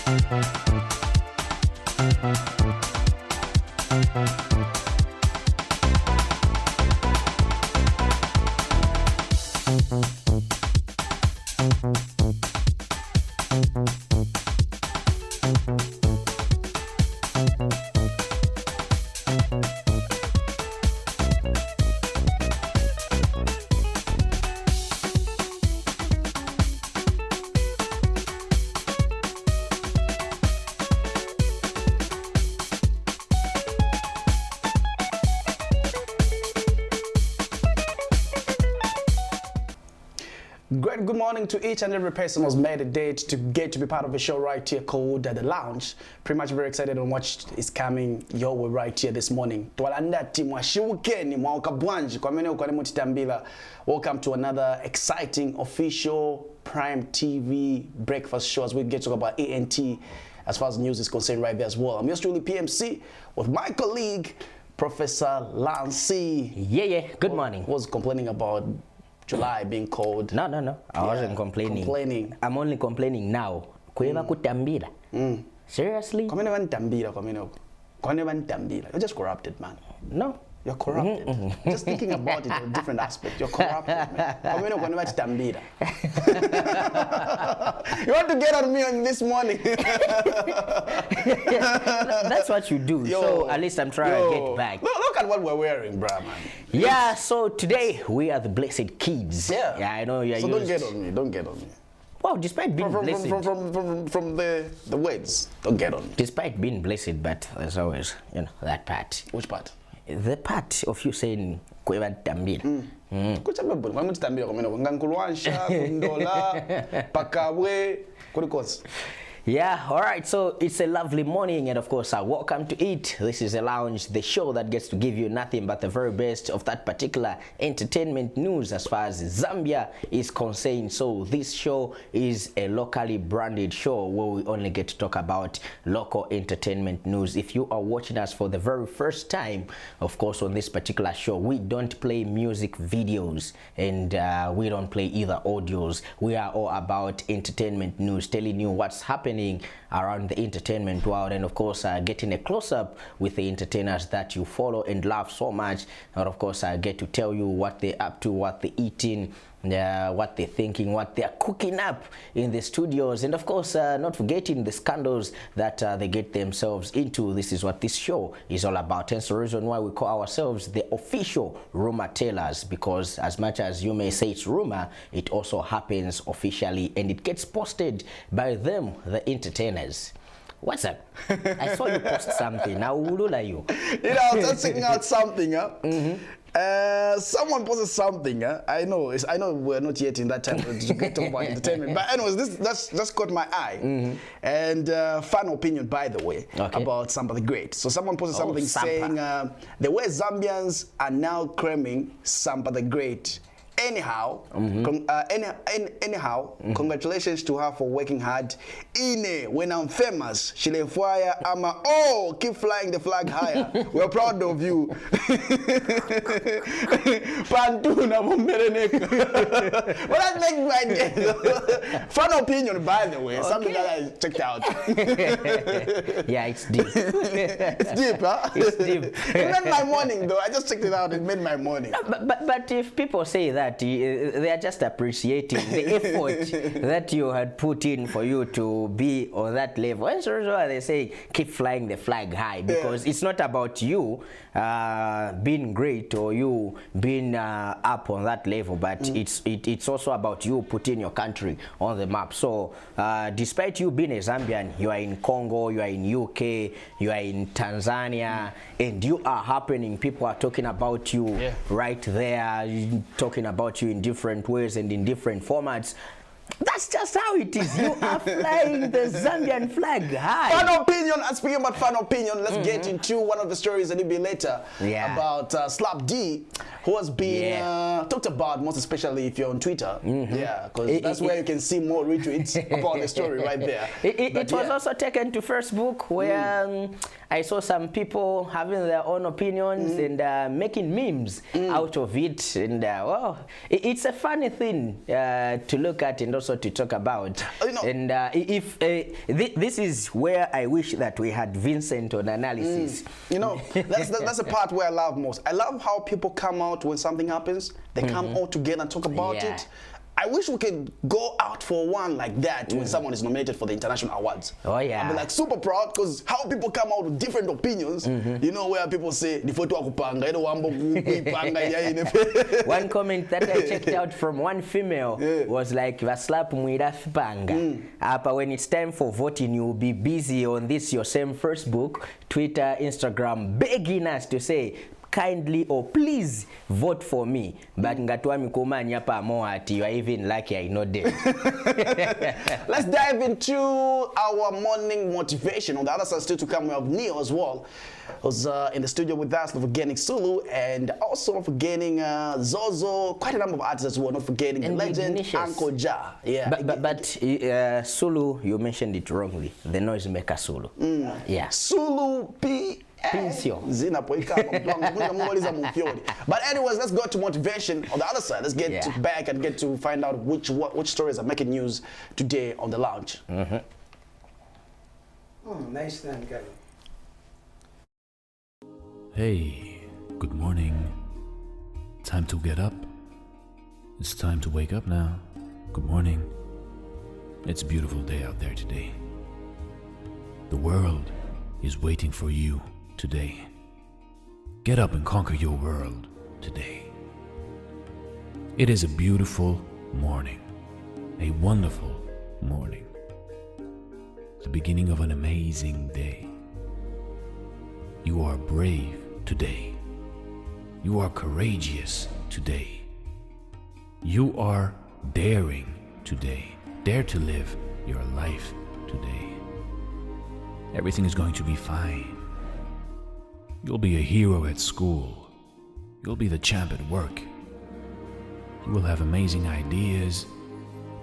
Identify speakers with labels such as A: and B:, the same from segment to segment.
A: Great good morning to each and every person who's made a date to get to be part of a show right here called The Lounge. Pretty much very excited on what is coming your way right here this morning. Welcome to another exciting official Prime TV breakfast show as we get to talk about ENT as far as news is concerned right there as well. I'm yours truly PMC with my colleague Professor Lancy.
B: Yeah. Good morning.
A: Was complaining about July being cold.
B: No. I wasn't complaining. I'm only complaining now. Kueva kutambira. Seriously?
A: You're just corrupted, man.
B: No.
A: You're corrupted. Just thinking about it in a different aspect. You're corrupted, man. You want to get on me on this morning?
B: That's what you do. So at least I'm trying to get back.
A: Look at what we're wearing, bruh, man.
B: Yeah, so today we are the Blessed Kids.
A: Yeah.
B: I know you're
A: So don't get on me.
B: Wow, despite being blessed.
A: From the words, don't get on me.
B: Despite being blessed, but there's always, that part.
A: Which part?
B: The part of you saying Kueva Tambira. Yeah, all right, so it's a lovely morning, and of course, welcome to it. This is a lounge, the show that gets to give you nothing but the very best of that particular entertainment news as far as Zambia is concerned. So this show is a locally branded show where we only get to talk about local entertainment news. If you are watching us for the very first time, of course, on this particular show, we don't play music videos, and we don't play either audios. We are all about entertainment news, telling you what's happening around the entertainment world, and of course getting a close-up with the entertainers that you follow and love so much. And of course I get to tell you what they're up to, what they're eating, what they're thinking, what they're cooking up in the studios, and of course not forgetting the scandals that they get themselves into. This is what this show is all about, hence the reason why we call ourselves the official rumor tellers, because as much as you may say it's rumor, it also happens officially and it gets posted by them, the entertainers. What's up? I saw you post something. Now, Ulula, you.
A: I was just checking out something. Someone posted something. I know we're not yet in that time to get talk about entertainment. But anyways, that's just caught my eye. And fan opinion, by the way, about Sampa the Great. So someone posted something saying the way Zambians are now claiming Sampa the Great. Anyhow, congratulations to her for working hard. When I'm famous, Shilefwaya Ama, keep flying the flag higher. We're proud of you. Pantuna But that makes my day. Fun opinion, by the way. Something that I checked out.
B: Yeah, it's deep.
A: It's deep, huh?
B: It's deep.
A: It made my morning, though. I just checked it out. It made my morning.
B: But if people say that, they are just appreciating the effort that you had put in for you to be on that level. And so they say keep flying the flag high, because it's not about you being great or you being up on that level, but it's also about you putting your country on the map. So despite you being a Zambian, you are in Congo, you are in UK, you are in Tanzania, and you are happening. People are talking about you right there, talking about you in different ways and in different formats. That's just how it is. You are flying the Zambian flag high.
A: Fun opinion. And speaking about fun opinion, let's get into one of the stories a little bit later about Slap D, who has been talked about, most especially if you're on Twitter. Yeah, because that's where you can see more retweets about the story right there.
B: It was also taken to Facebook, where I saw some people having their own opinions and making memes out of it, and well, it's a funny thing to look at and also to talk about. And if this is where I wish that we had Vincent on analysis.
A: You know, that's the part where I love most. I love how people come out when something happens. They come all together and talk about it. I wish we could go out for one like that when someone is nominated for the international awards.
B: Oh yeah.
A: I'll be like super proud because how people come out with different opinions. You know, where people say the photo akupanga,
B: one comment that I checked out from one female was like vaslap muirafipanga. But when it's time for voting, you'll be busy on this your same Facebook, Twitter, Instagram, begging us to say kindly or please vote for me, but ngatwami kumanya pa moati, you are even lucky I know them.
A: Let's dive into our morning motivation. On the other side, still to come, we have Neo as well, who's in the studio with us, not forgetting Sulu, and also not forgetting Zozo, quite a number of artists as well, not forgetting the legend Uncle Ja. Yeah.
B: But Sulu, you mentioned it wrongly. The noisemaker Sulu. Yeah.
A: Sulu P. But anyways, let's go to motivation on the other side. Let's get back and get to find out which stories are making news today on the lounge.
C: Oh, nice then, Gary.
D: Hey, good morning. Time to get up. It's time to wake up now. Good morning. It's a beautiful day out there today. The world is waiting for you today. Get up and conquer your world today. It is a beautiful morning, a wonderful morning, the beginning of an amazing day. You are brave today. You are courageous today. You are daring today. Dare to live your life today. Everything is going to be fine. You'll be a hero at school. You'll be the champ at work. You will have amazing ideas.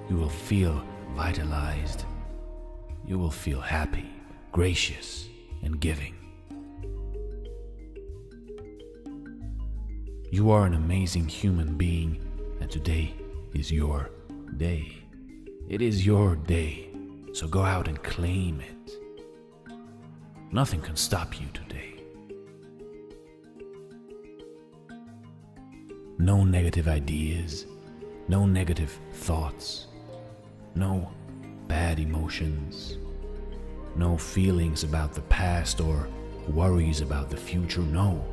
D: You will feel vitalized. You will feel happy, gracious, and giving. You are an amazing human being, and today is your day. It is your day, so go out and claim it. Nothing can stop you today. No negative ideas, no negative thoughts, no bad emotions, no feelings about the past or worries about the future. No.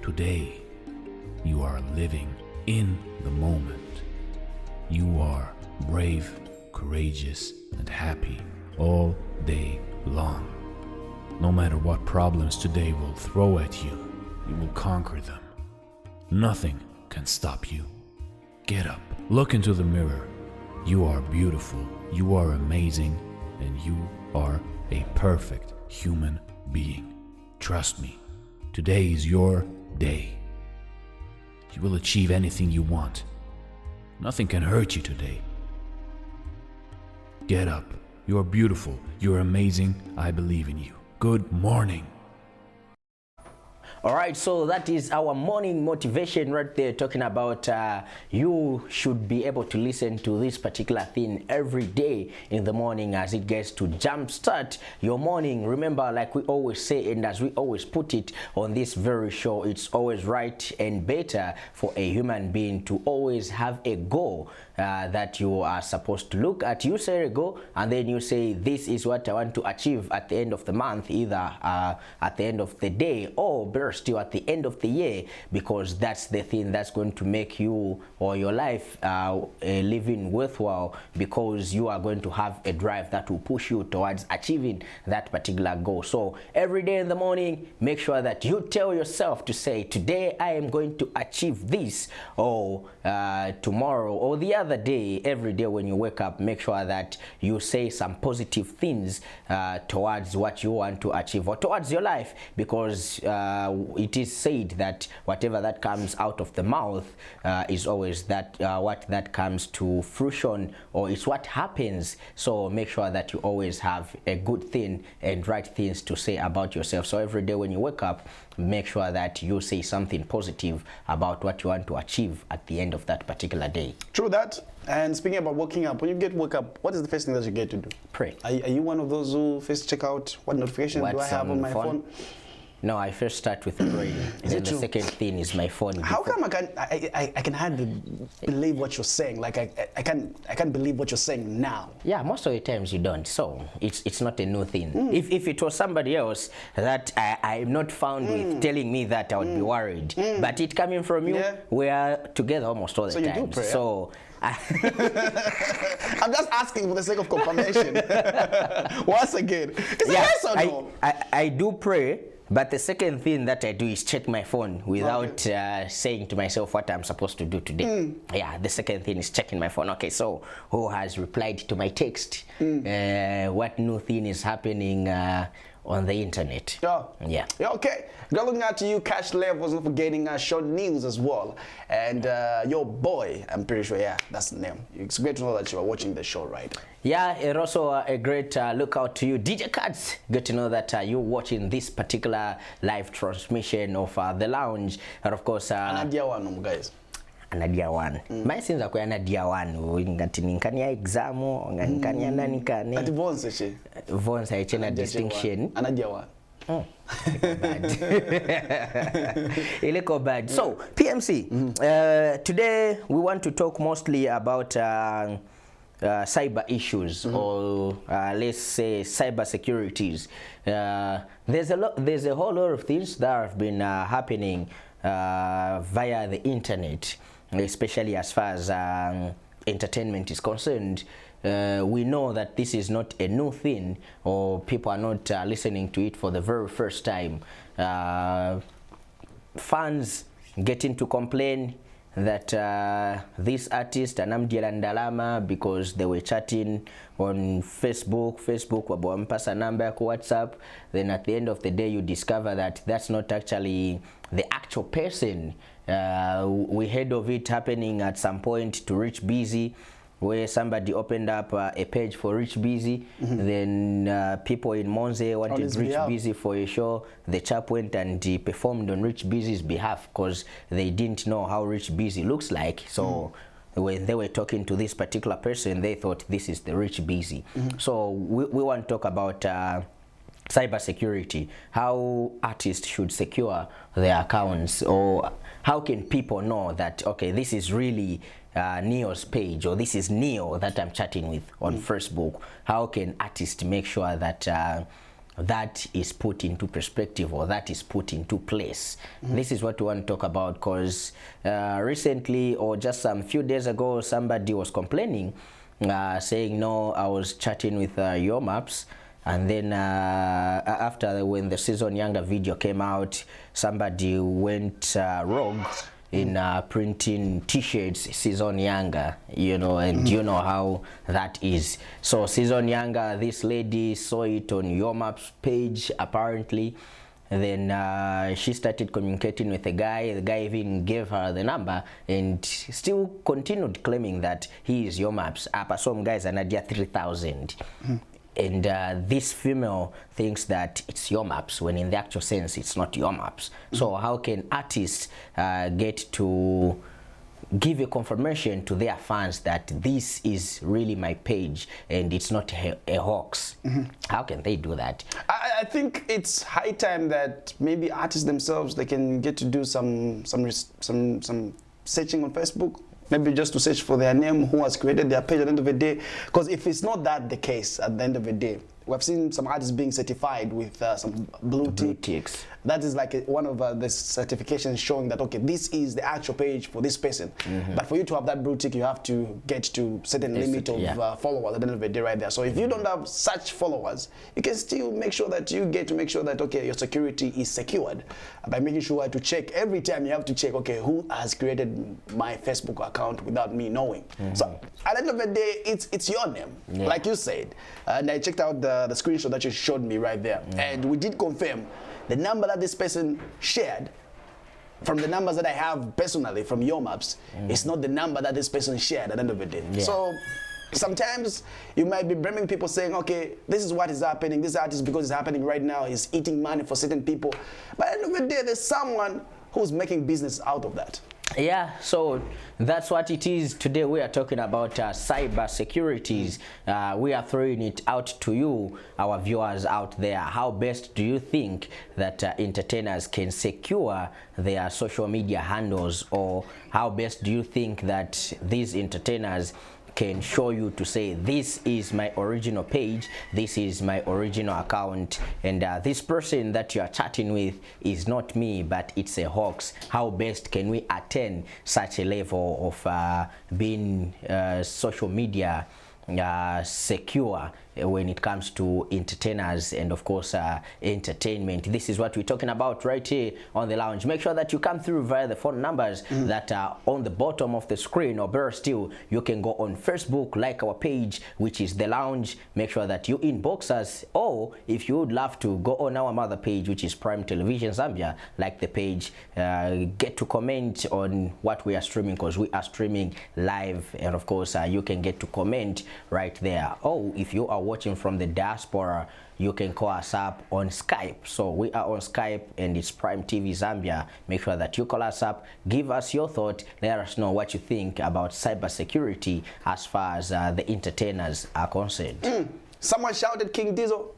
D: Today, you are living in the moment. You are brave, courageous, and happy all day long. No matter what problems today will throw at you, you will conquer them. Nothing can stop you. Get up, look into the mirror. You are beautiful, you are amazing, and you are a perfect human being. Trust me, today is your day. You will achieve anything you want. Nothing can hurt you today. Get up, you are beautiful, you are amazing, I believe in you. Good morning.
B: All right, so that is our morning motivation right there, talking about you should be able to listen to this particular thing every day in the morning as it gets to jumpstart your morning. Remember, like we always say, and as we always put it on this very show, it's always right and better for a human being to always have a goal that you are supposed to look at. You set a goal, and then you say, this is what I want to achieve at the end of the month, either at the end of the day, or better still at the end of the year, because that's the thing that's going to make you or your life a living worthwhile, because you are going to have a drive that will push you towards achieving that particular goal. So every day in the morning, make sure that you tell yourself to say, today I am going to achieve this, or tomorrow, or the other day. Every day when you wake up, make sure that you say some positive things towards what you want to achieve or towards your life, because it is said that whatever that comes out of the mouth is always that what that comes to fruition, or it's what happens. So make sure that you always have a good thing and right things to say about yourself. So every day when you wake up, make sure that you say something positive about what you want to achieve at the end of that particular day.
A: True that. And speaking about waking up, when you woke up, what is the first thing that you get to do?
B: Pray.
A: Are you one of those who first check out what notification do I have on my phone?
B: No, I first start with praying. Then the second thing is my phone.
A: How come I can hardly believe what you're saying? Like I can't believe what you're saying now.
B: Yeah, most of the times you don't. So it's not a new thing. If it was somebody else that I'm not found with telling me that, I would be worried. But it coming from you, we are together almost all the time.
A: So you do pray.
B: So
A: I'm just asking for the sake of confirmation. Once again, is it yes or no?
B: I do pray. But the second thing that I do is check my phone without saying to myself what I'm supposed to do today. Yeah, the second thing is checking my phone. Okay, so who has replied to my text? What new thing is happening on the internet? Yeah.
A: Okay. We're looking at you, Cash Levels, not forgetting short news as well. And your boy, I'm pretty sure, that's the name. It's great to know that you are watching the show, right?
B: Yeah, and also a great lookout to you, DJ Cuts. Good to know that you're watching this particular live transmission of The Lounge. And of course,
A: Anadia one, guys.
B: Anadia one. My sins are quite Anadia one. Ngatinkania exam, ngatinkania nani kane.
A: At Vonse,
B: Vonse, I change a distinction.
A: Anadia one.
B: Bad. Ileko bad. So, PMC, today we want to talk mostly about cyber issues, or let's say cyber securities. There's a whole lot of things that have been happening via the internet, especially as far as entertainment is concerned. We know that this is not a new thing, or people are not listening to it for the very first time. Fans getting to complain that this artist Anamdiela Ndalama, because they were chatting on Facebook wabampasa number yako WhatsApp, then at the end of the day you discover that that's not actually the actual person. We heard of it happening at some point to Rich Busy, where somebody opened up a page for Rich Busy. Then people in Monze wanted Rich Busy for a show. The chap went and he performed on Rich Busy's behalf because they didn't know how Rich Busy looks like. So when they were talking to this particular person, they thought this is the Rich Busy. So we want to talk about cyber security, how artists should secure their accounts, or how can people know that, okay, this is really Neo's page, or this is Neo that I'm chatting with on Facebook. How can artists make sure that that is put into perspective, or that is put into place? This is what we want to talk about, because recently, or just some few days ago, somebody was complaining, saying, no, I was chatting with Yomaps, and then after, when the Season Younger video came out, somebody went rogue in printing t-shirts Season Younger, you know, and you know how that is. So Season Younger, this lady saw it on Yomap's page apparently, and then she started communicating with the guy even gave her the number, and still continued claiming that he is Yomap's. Some guys are Nadia 3,000. And this female thinks that it's Yomaps, when in the actual sense it's not Yomaps. So how can artists get to give a confirmation to their fans that this is really my page and it's not a hoax? How can they do that?
A: I think it's high time that maybe artists themselves, they can get to do some searching on Facebook. Maybe just to search for their name, who has created their page at the end of the day. Because if it's not that the case at the end of the day, we've seen some artists being certified with some blue ticks. That is like one of the certifications showing that, okay, this is the actual page for this person. But for you to have that blue tick, you have to get to certain limit of followers at the end of the day right there. So if you don't have such followers, you can still make sure that you get to make sure that, okay, your security is secured by making sure to check every time. You have to check, okay, who has created my Facebook account without me knowing. So at the end of the day, it's your name, like you said. And I checked out the screenshot that you showed me right there, and we did confirm the number that this person shared from the numbers that I have personally from Yo Maps, it's not the number that this person shared at the end of the day.
B: Yeah.
A: So sometimes you might be blaming people saying, okay, this is what is happening. This artist, because it's happening right now, is eating money for certain people. But at the end of the day, there's someone who's making business out of that.
B: Yeah, so that's what it is. Today we are talking about cyber securities. We are throwing it out to you, our viewers out there. How best do you think that entertainers can secure their social media handles, or how best do you think that these entertainers can show you to say, this is my original page, this is my original account, and this person that you are chatting with is not me, but it's a hoax? How best can we attain such a level of being social media secure when it comes to entertainers and of course entertainment? This is what we're talking about right here on The Lounge. Make sure that you come through via the phone numbers that are on the bottom of the screen, or better still, you can go on Facebook, like our page, which is The Lounge. Make sure that you inbox us, or if you would love to, go on our mother page, which is Prime Television Zambia, like the page, get to comment on what we are streaming, because we are streaming live, and of course you can get to comment right there. Oh, if you are watching from the diaspora, you can call us up on Skype. So we are on Skype, and it's Prime TV Zambia. Make sure that you call us up, give us your thought, let us know what you think about cybersecurity as far as the entertainers are concerned.
A: Someone shouted King Diesel.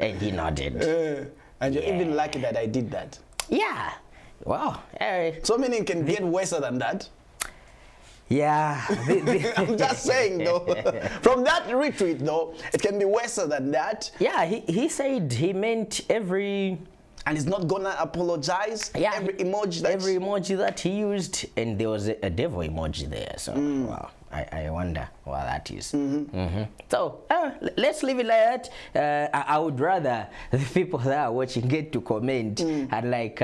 B: And he nodded.
A: And you're even lucky that I did that.
B: Yeah. Wow.
A: So meaning can get worse than that.
B: Yeah.
A: I'm just saying though, from that retweet though, it can be worse than that.
B: Yeah, he said he meant every...
A: And he's not gonna apologize.
B: Yeah,
A: every emoji
B: that he used, and there was a devil emoji there. So wow, I wonder what that is. So let's leave it like that. I would rather the people that are watching get to comment and like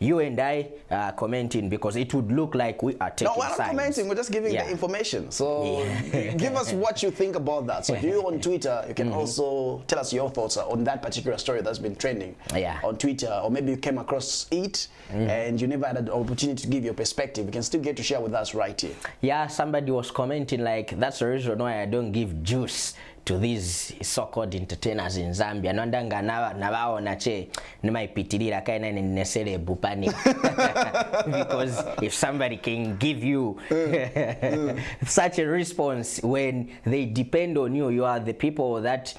B: you and I commenting, because it would look like we are taking
A: sides. No, we're not commenting, we're just giving the information. So give us what you think about that. So if you're on Twitter, you can also tell us your thoughts on that particular story that's been trending on Twitter, or maybe you came across it and you never had an opportunity to give your perspective. You can still get to share with us right here. Yeah, somebody was commenting like, that's the reason why I don't give juice to these so-called entertainers in Zambia. Nondanga nabaona che nimaipitirira kaina nesele bupani. Because if somebody can give you such a response when they depend on you, you are the people that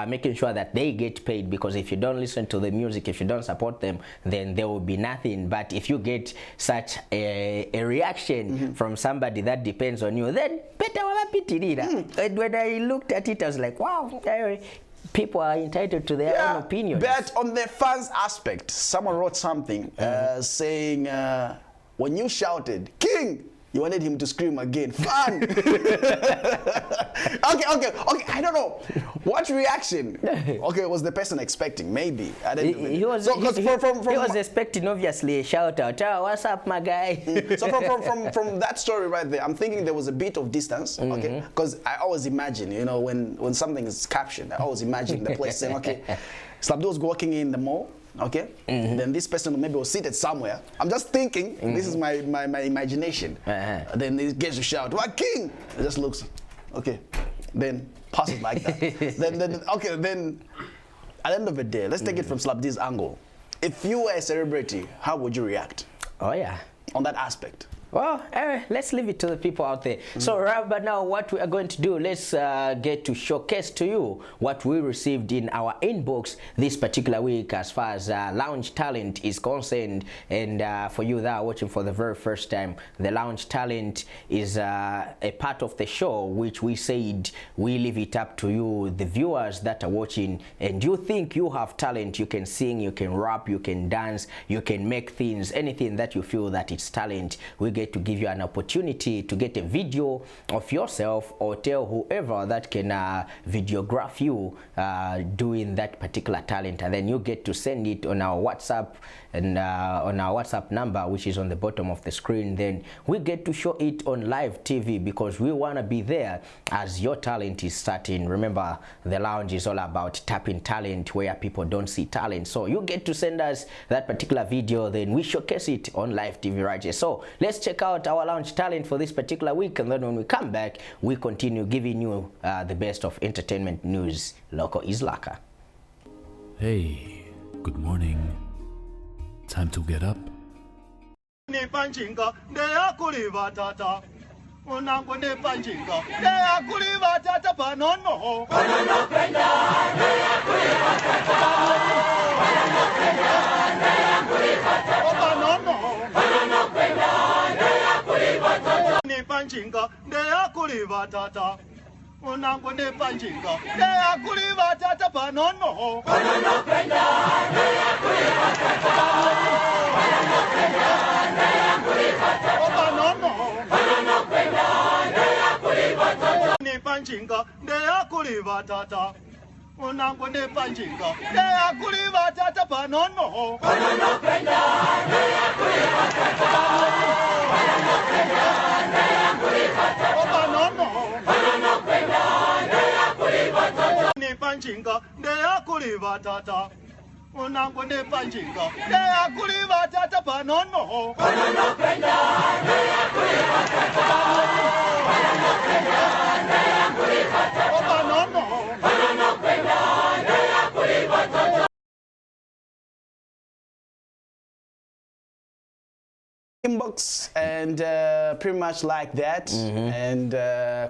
A: making sure that they get paid, because if you don't listen to the music, if you don't support them, then there will be nothing. But if you get such a reaction from somebody that depends on you, then better wabapitirira. And when I looked at it, I was like, wow, people are entitled to their own opinions. But on the fans aspect, someone wrote something saying, when you shouted, King, you wanted him to scream again. Fun! Okay, I don't know. What reaction, was the person expecting? Maybe.
B: He was expecting, obviously, a shout out. Oh, what's up, my guy?
A: So from that story right there, I'm thinking there was a bit of distance, okay? Because I always imagine, you know, when something is captioned, I always imagine the place saying, okay, Slabdo was walking in the mall, okay? Then this person maybe was seated somewhere. I'm just thinking, this is my imagination. Then he gets to shout, what, King? It just looks, okay. Then passes like that. then at the end of the day, let's take it from Slabdi's angle. If you were a celebrity, how would you react?
B: Oh yeah.
A: On that aspect.
B: Well, let's leave it to the people out there. So right about now, what we are going to do, let's get to showcase to you what we received in our inbox this particular week as far as Lounge Talent is concerned. And for you that are watching for the very first time, the Lounge Talent is a part of the show which we said we leave it up to you, the viewers that are watching, and you think you have talent, you can sing, you can rap, you can dance, you can make things, anything that you feel that it's talent, we get there to give you an opportunity to get a video of yourself or tell whoever that can videograph you doing that particular talent, and then you get to send it on our WhatsApp and on our WhatsApp number, which is on the bottom of the screen. Then we get to show it on live TV because we want to be there as your talent is starting. Remember, the lounge is all about tapping talent where people don't see talent. So you get to send us that particular video, then we showcase it on live TV right here. So let's check out our lounge talent for this particular week, and then when we come back, we continue giving you the best of entertainment news. Loco Islaka.
D: Hey, good morning. Time to get up.
A: Inbox and pretty much like that, and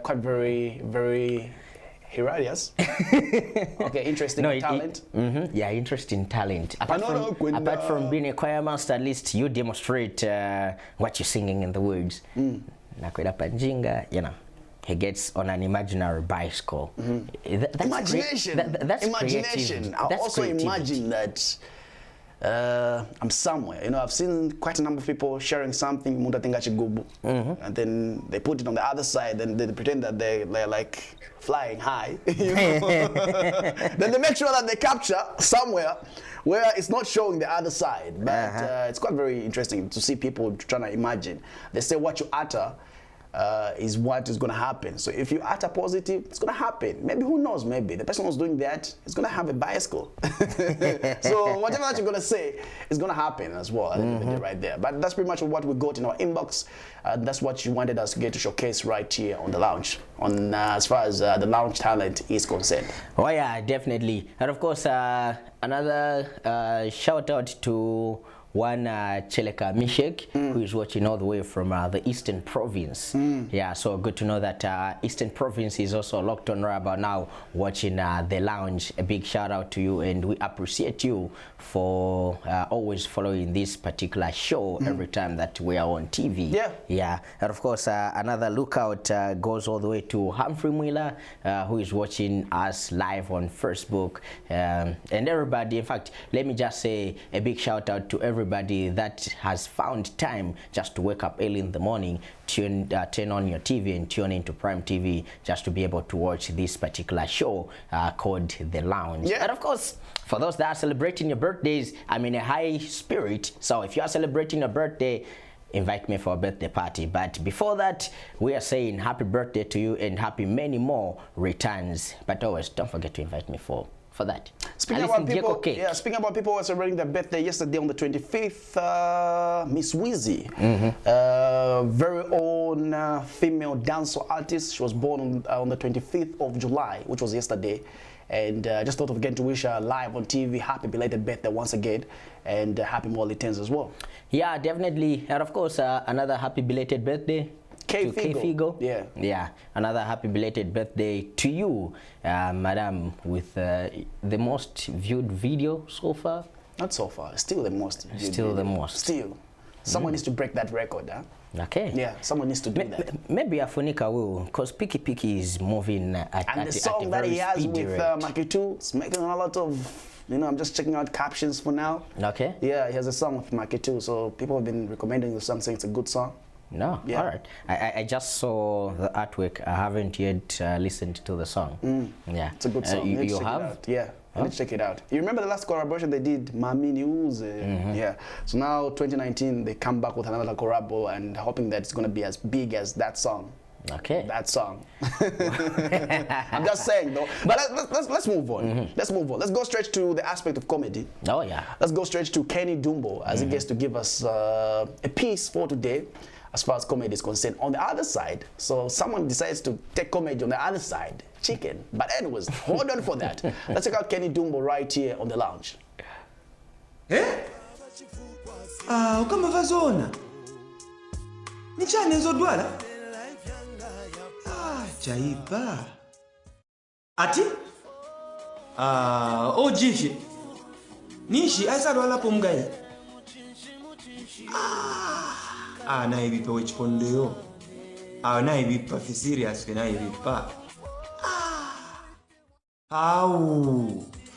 A: quite very hilarious. Okay, interesting talent.
B: Yeah, interesting talent. Apart from being a choir master, at least you demonstrate what you're singing in the words. Nakwenda Panjinga, you know, he gets on an imaginary bicycle. That's
A: Imagination.
B: That's
A: imagination. I also imagine that I'm somewhere. You know, I've seen quite a number of people sharing something, and then they put it on the other side, and they pretend that they're like flying high. You know? Then they make sure that they capture somewhere where it's not showing the other side. But it's quite very interesting to see people trying to imagine. They say what you utter is what is going to happen. So if you utter positive, it's going to happen. Maybe, who knows, maybe the person who's doing that is going to have a bicycle. So whatever that you're going to say is going to happen as well. Right there. But that's pretty much what we got in our inbox. That's what you wanted us to get to showcase right here on the lounge, on as far as the lounge talent is concerned.
B: Oh yeah, definitely. And of course, another shout out to one Cheleka Mishek, who is watching all the way from the Eastern Province. Yeah, so good to know that Eastern Province is also locked on right about now, watching the lounge. A big shout out to you, and we appreciate you for always following this particular show every time that we are on TV. Yeah, and of course another lookout goes all the way to Humphrey Mwila, who is watching us live on Facebook, and everybody. In fact, let me just say a big shout out to everybody that has found time just to wake up early in the morning, turn on your TV and tune into Prime TV just to be able to watch this particular show called The Lounge. And of course, for those that are celebrating your birthdays, I'm in a high spirit. So if you are celebrating your birthday, invite me for a birthday party. But before that, we are saying happy birthday to you and happy many more returns. But always don't forget to invite me for that.
A: Speaking about people, speaking about people who are celebrating their birthday yesterday on the 25th, Miss Wizzy, very own female dancer artist. She was born on the 25th of July, which was yesterday. And I just thought of getting to wish her live on TV happy belated birthday once again, and happy more returns as well. Yeah, definitely. And of course, another happy belated birthday to K Figo. Yeah, another happy belated birthday to you, madam, with the most viewed video so far. Not so far, still the most viewed video. Still. Someone needs to break that record, huh? Okay. Yeah, someone needs to do that. Maybe Afunika will, because Piki Piki is moving at the song that he has with Makitu, it's making a lot of, you know, I'm just checking out captions for now. Okay. Yeah, he has a song with Makitu, so people have been recommending the song, saying it's a good song.
B: No,
A: Yeah.
B: all right. I just saw the artwork. I haven't yet listened to the song. Yeah,
A: It's a good song.
B: You,
A: need to
B: you
A: check
B: have?
A: It out. Yeah, let's check it out. You remember the last collaboration they did, Mami News? Yeah. So now 2019, they come back with another collabo and hoping that it's going to be as big as that song.
B: Okay.
A: That song. I'm just saying though. But let's move on. Let's move on. Let's go straight to the aspect of comedy.
B: Oh yeah.
A: Let's go straight to Kenny Dumbo as he gets to give us a piece for today as far as comedy is concerned. On the other side, so someone decides to take comedy on the other side, chicken. But anyways, hold on for that. Let's check out Kenny Dumbo right here on the lounge.
C: Ukamava zona. Nichane nzodwala? Chaipa. Ati? Ojishi. Nishi aisadwala pomgai. Na ibipa wechipondeo. Na ibipa fi serious na ibipa.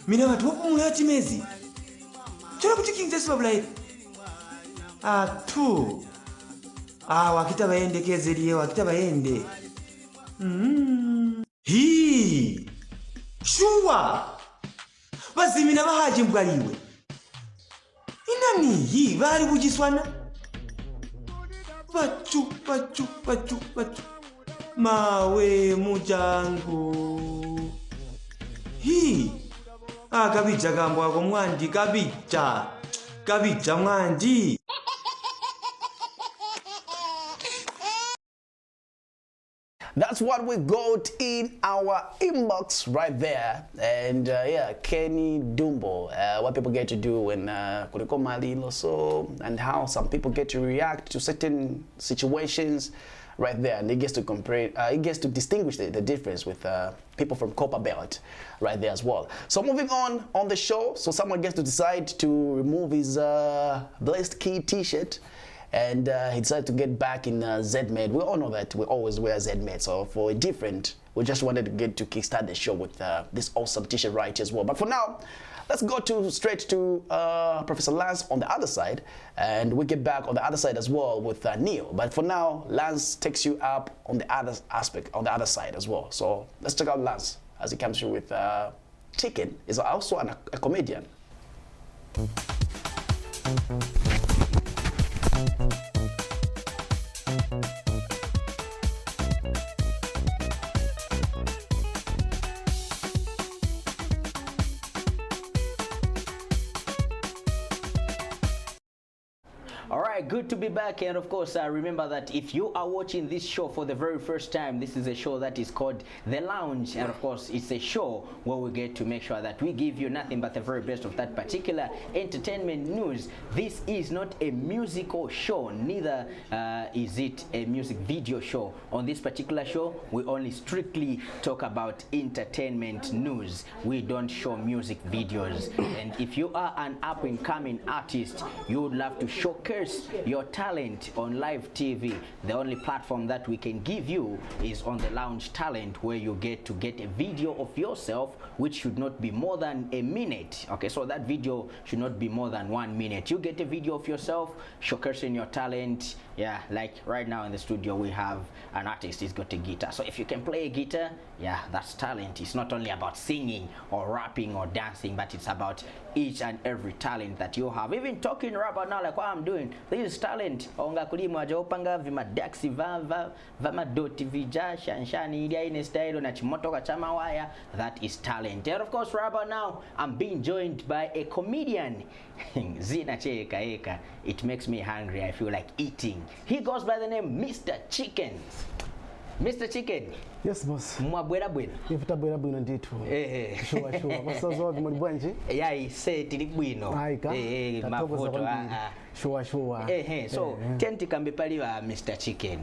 C: Mina watu wapo mulati mezi. Chora kuti kinze sibabulai. Tu. Wakita baende kezeliye, wakita baende. Hii. Shuwa. Bazimina bahaje mbwaliwe. Inani hii bali kujiswana. Pachu. Mawe mujangu. Hii. Kabija gambo ako mwandi kabija. Kabija mwandi.
A: That's what we got in our inbox right there. And yeah, Kenny Dumbo, what people get to do when Kuriko Malilo so, and how some people get to react to certain situations right there. And he gets to compare, he gets to distinguish the difference with people from Copper Belt right there as well. So moving on the show, so someone gets to decide to remove his Blessed Key t-shirt. And he decided to get back in Z-Med. We all know that we always wear Z-Med, so for a different, we just wanted to get to kickstart the show with this awesome t-shirt right here as well. But for now, let's go straight to Professor Lance on the other side, and we get back on the other side as well with Neil. But for now, Lance takes you up on the other aspect, on the other side as well. So let's check out Lance as he comes through with Chicken. He's also a comedian.
B: All right, good to be back, and of course remember that if you are watching this show for the very first time, this is a show that is called The Lounge, and of course it's a show where we get to make sure that we give you nothing but the very best of that particular entertainment news. This is not a musical show, neither is it a music video show. On this particular show, we only strictly talk about entertainment news. We don't show music videos. And if you are an up-and-coming artist, you would love to showcase your talent on live TV, the only platform that we can give you is on the Lounge Talent, where you get a video of yourself, which should not be more than a minute. Okay, so that video should not be more than 1 minute. You get a video of yourself showcasing your talent. Yeah, like right now in the studio we have an artist, he's got a guitar. So if you can play a guitar, yeah, that's talent. It's not only about singing or rapping or dancing, but it's about each and every talent that you have. Even talking right now, like what I'm doing, this is talent. Onga kulima jopanga vimadaxi vamadoti vija shanshani idia ine style na chimotoka chama waya. That is talent. And of course, right now I'm being joined by a comedian. Zina cheka eka. It makes me hungry. I feel like eating. He goes by the name Mr. Chicken. Mr. Chicken.
E: Yes, boss.
B: Mwabwera bwino.
E: Ifuta bwera bwino nditu. Sure. Basazo wa muli bwanje?
B: Yeah, say tili bwino.
E: Aika.
B: Mafoto.
E: Sure.
B: So, tenti kambe paliwa Mr. Chicken.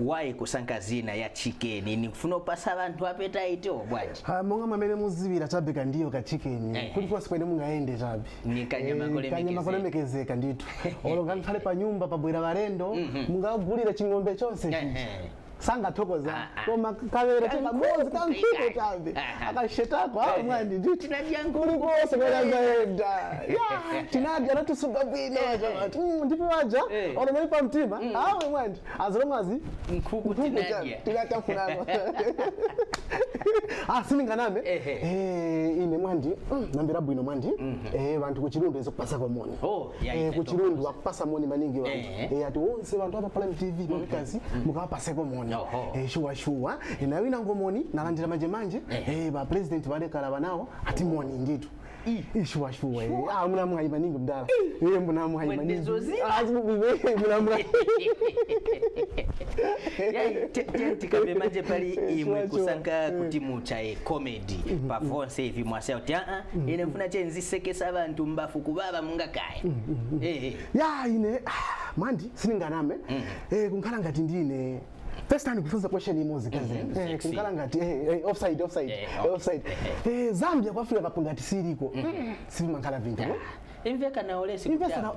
B: Why kusanka zina ya chicken? Ni kufuno pasa abantu appetite bwanje.
E: Monga mamene muzibira tabika ndiyo ka chicken. Kuliko sikwene mungaende tabi.
B: Ni kanyama
E: kolemekezeka nditu. Olonga nkhale pa nyumba pa bwera barendo, mungagulira chingombe chonse. sangathokoza koma kamera tikamozi kamphiko chabe akashetako mwandi nditi
B: Tinadyankulu
E: kulikose kwelakaenda ya tinadya natusuka bwino wajamati ndipo waja onomai pamtima awe mwandi azilomazi
B: nkhuku tinadya
E: tikatafunana sininganame ine mwandi nambira bwino mwandi vantu kuchirundu ezokupasa komoni kuchirundu wakupasa moni maningi vantu ati wonse vantu apa Prime TV mavikazi mukavapase komoni shuwa inawina ngomoni nalandira manje va president vadekala vanawo ati moni nditu shuwa muna mwayi maningi mdala muna mwayi maningi
B: tikabe manje pali imwe kusanka kuti mucha comedy pavonse hivi mwasya kuti ine mfuna chenzisekesa abantu mbafu kubaba mungakaya
E: ine mwandi sininganame kunkhala ngati ndine first time kufunza question imozi kaze kunkhala ngati offside Zambia kwafika kapungati siriko sivimankhala vinto
B: imveka na olesi
E: investa na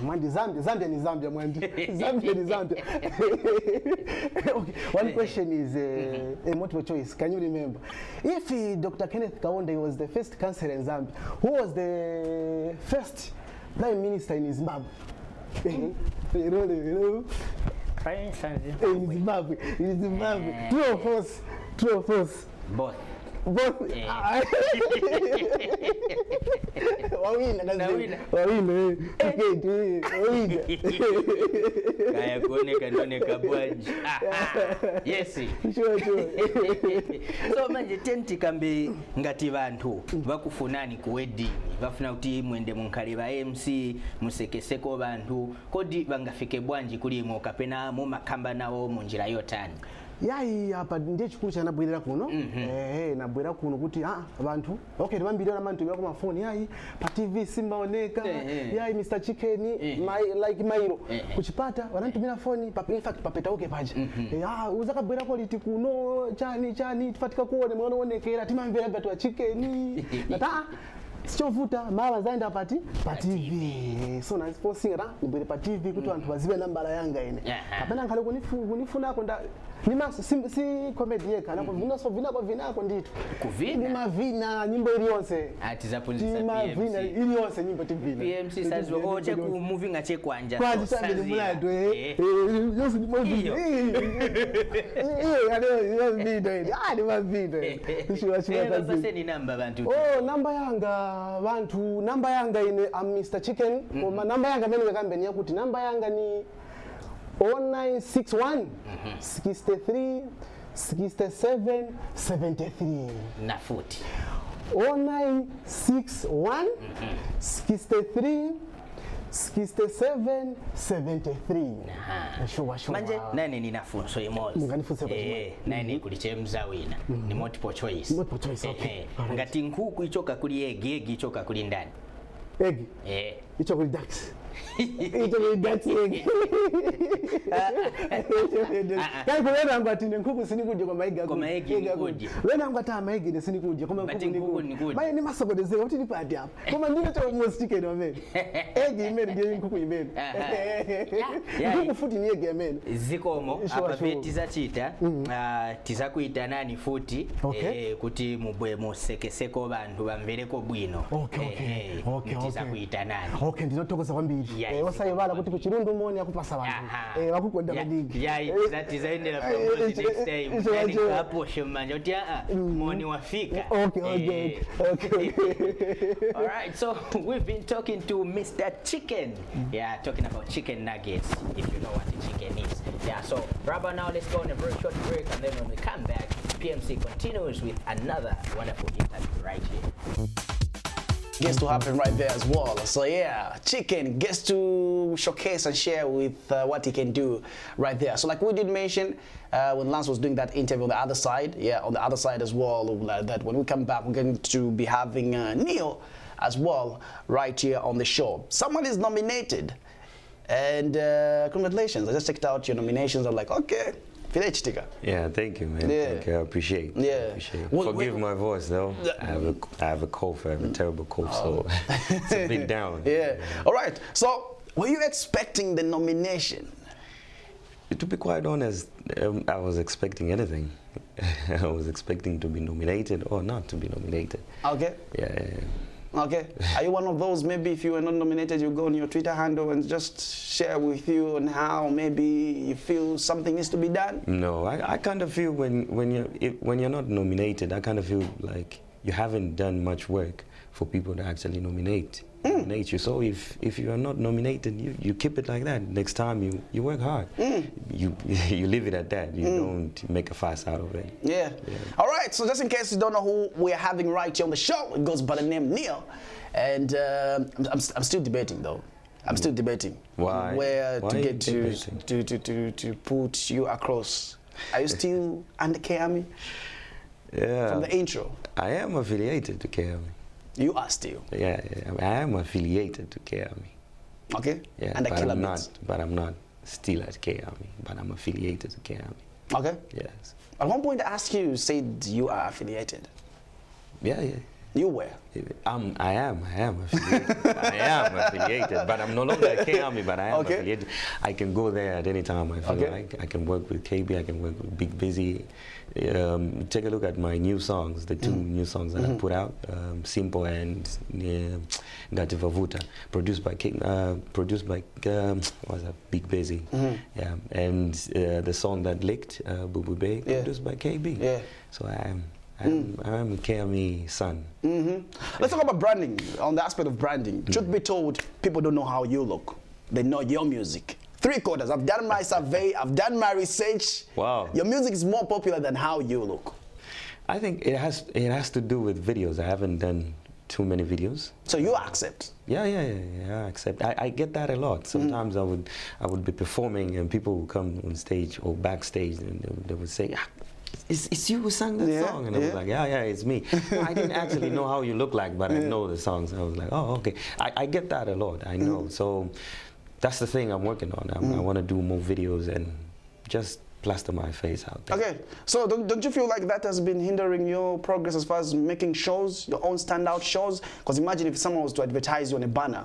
E: mwandi Zambia ni Zambia mwandi Zambia ni Zambia okay, one question is a multiple choice. Can you remember if Dr. Kenneth Kaunda was the first councillor in Zambia, who was the first prime minister in Zimbabwe? In Zimbabwe. True or false?
B: Both.
E: Wawina
B: kaya kuoneka ndoneka bwanji yes
E: sure
B: so manje tenti kambe ngati vantu vakufunani ku wedding vafuna kuti mwende munkhale va MC musekeseko vantu kodi vangafike bwanji kulimo kapena mu makhamba nawo munjira yotani
E: yayi apa ndiye chikulu chanabwirira kuno nabwera kuno kuti abantu okay ndimambirira namantu yako mafoni yayi pa TV simbaoneka yayi Mr. Chicken like Mairo kuchipata wanantumira foni in fact papetauke paja uzakabwera quality kuno chani tifatika kuone muoneonekera timamvera ngati wa Chicken nata sichovuta mama zaenda pa TV so na sponsinga nibwere pa TV kuti anthu bazibe nambala yanga ine kapena nkhale kunifunako nda nimaso si comedy yeka na kuvunaso vinako nditu
B: kuvina
E: mavina nyimbo iliyonse
B: atizapunzisa
E: mavina iliyonse nyimbo tivina
B: PMC sazi oche ku movie ngache kwanja
E: kwanja sande mulado yosi ni mavina yo ni mavina
B: shiwa base ni namba bantu
E: namba yanga ine Mr. Chicken koma namba yanga mene bekambeni yakuti namba yanga ni 0961 63 67 73
B: na 40
E: 0961 63 67 73 shuwa
B: manje nani ninafunso imozi
E: munganifunse kwa
B: nani kulichemza wina ni multiple choice
E: okay
B: ngati nkhuku ichoka kuli egi ichoka kuli ndani
E: egi ichoka kuli ducks Kai kuwena ngati nkhuku sinikudye kwa maiga
B: kudye
E: wena ngati maigi sinikudye koma nkhuku nikudye baye ni masogodezeka kuti nipati apa koma ndine cha Mozi Chicken wamene egi imene ndiye nkhuku imene nkhuku futi ni egi imene
B: zikomo apa beti zachita tizakuita nani futi kuti mubwe musekeseko bantu bamvereko bwino tizakuita nani
E: okay ndinotokoza kwambiri wasayibala kuti kuchirundu moni akupasa vantu vakukonda maningi
B: tizaendera promote next time hapo shemanja kuti moni wafika
E: okay
B: all right so we've been talking to Mr. Chicken talking about chicken nuggets if you know what the chicken is so right now let's go on a very short break and then when we come back PMC continues with another wonderful interview right here.
A: Gets to happen right there as well. So yeah, Chicken gets to showcase and share with what he can do right there. So like we did mention when Lance was doing that interview on the other side, on the other side as well, that when we come back we're going to be having Neil as well right here on the show. Someone is nominated and congratulations. I just checked out your nominations. I'm like, okay.
F: Yeah, thank you, man.
A: Yeah.
F: Thank you. I appreciate it.
A: Yeah.
F: Forgive my voice, though. I have a cough. I have a terrible cough, so it's a bit down.
A: Yeah. All right. So, were you expecting the nomination?
F: to be quite honest, I was expecting anything. I was expecting to be nominated or not to be nominated.
A: Okay.
F: Yeah.
A: Okay. Are you one of those, maybe if you were not nominated, you go on your Twitter handle and just share with you on how maybe you feel something needs to be done?
F: No, I kind of feel when you're not nominated, I kind of feel like you haven't done much work for people to actually nominate you. So if you are not nominated, you keep it like that. Next time you work hard. You leave it at that. You don't make a fuss out of it.
A: Yeah. All right. So just in case you don't know who we're having right here on the show, it goes by the name Neil, and I'm still debating though. I'm still debating.
F: Why?
A: Where
F: Why
A: to
F: are you
A: get to put you across. Are you still under K-Army?
F: Yeah.
A: From the intro.
F: I am affiliated to K-Army.
A: You are still.
F: Yeah, I am affiliated to K-Army.
A: Okay.
F: Yeah,
A: And
F: but I'm not still at K-Army, but I'm affiliated to K-Army.
A: Okay.
F: Yes.
A: At one point I asked you said you are affiliated.
F: Yeah.
A: You were.
F: I am affiliated. I am affiliated, but I'm no longer at K-Army, but I am affiliated. I can go there at any time I feel like. I can work with KB, I can work with Big Busy. Take a look at my new songs, the two new songs that I put out, Simple and Ngati Vavuta, produced by what's that? Big Busy. Yeah, and the song that leaked, Boo Boo Bay, produced by KB.
A: Yeah.
F: So I'm a K-Army son.
A: Let's talk about branding, on the aspect of branding. Truth be told, people don't know how you look. They know your music. 3/4. I've done my survey, I've done my research.
F: Wow.
A: Your music is more popular than how you look.
F: I think it has to do with videos. I haven't done too many videos.
A: So you accept?
F: Yeah, I accept. I get that a lot. Sometimes I would be performing and people would come on stage or backstage and they would say, it's you who sang that song? And I was like, yeah, it's me. No, I didn't actually know how you look like, but I know the songs. I was like, oh, okay. I get that a lot, I know. So that's the thing I'm working on. I want to do more videos and just plaster my face out there.
A: Okay, so don't you feel like that has been hindering your progress as far as making shows, your own standout shows? Because imagine if someone was to advertise you on a banner,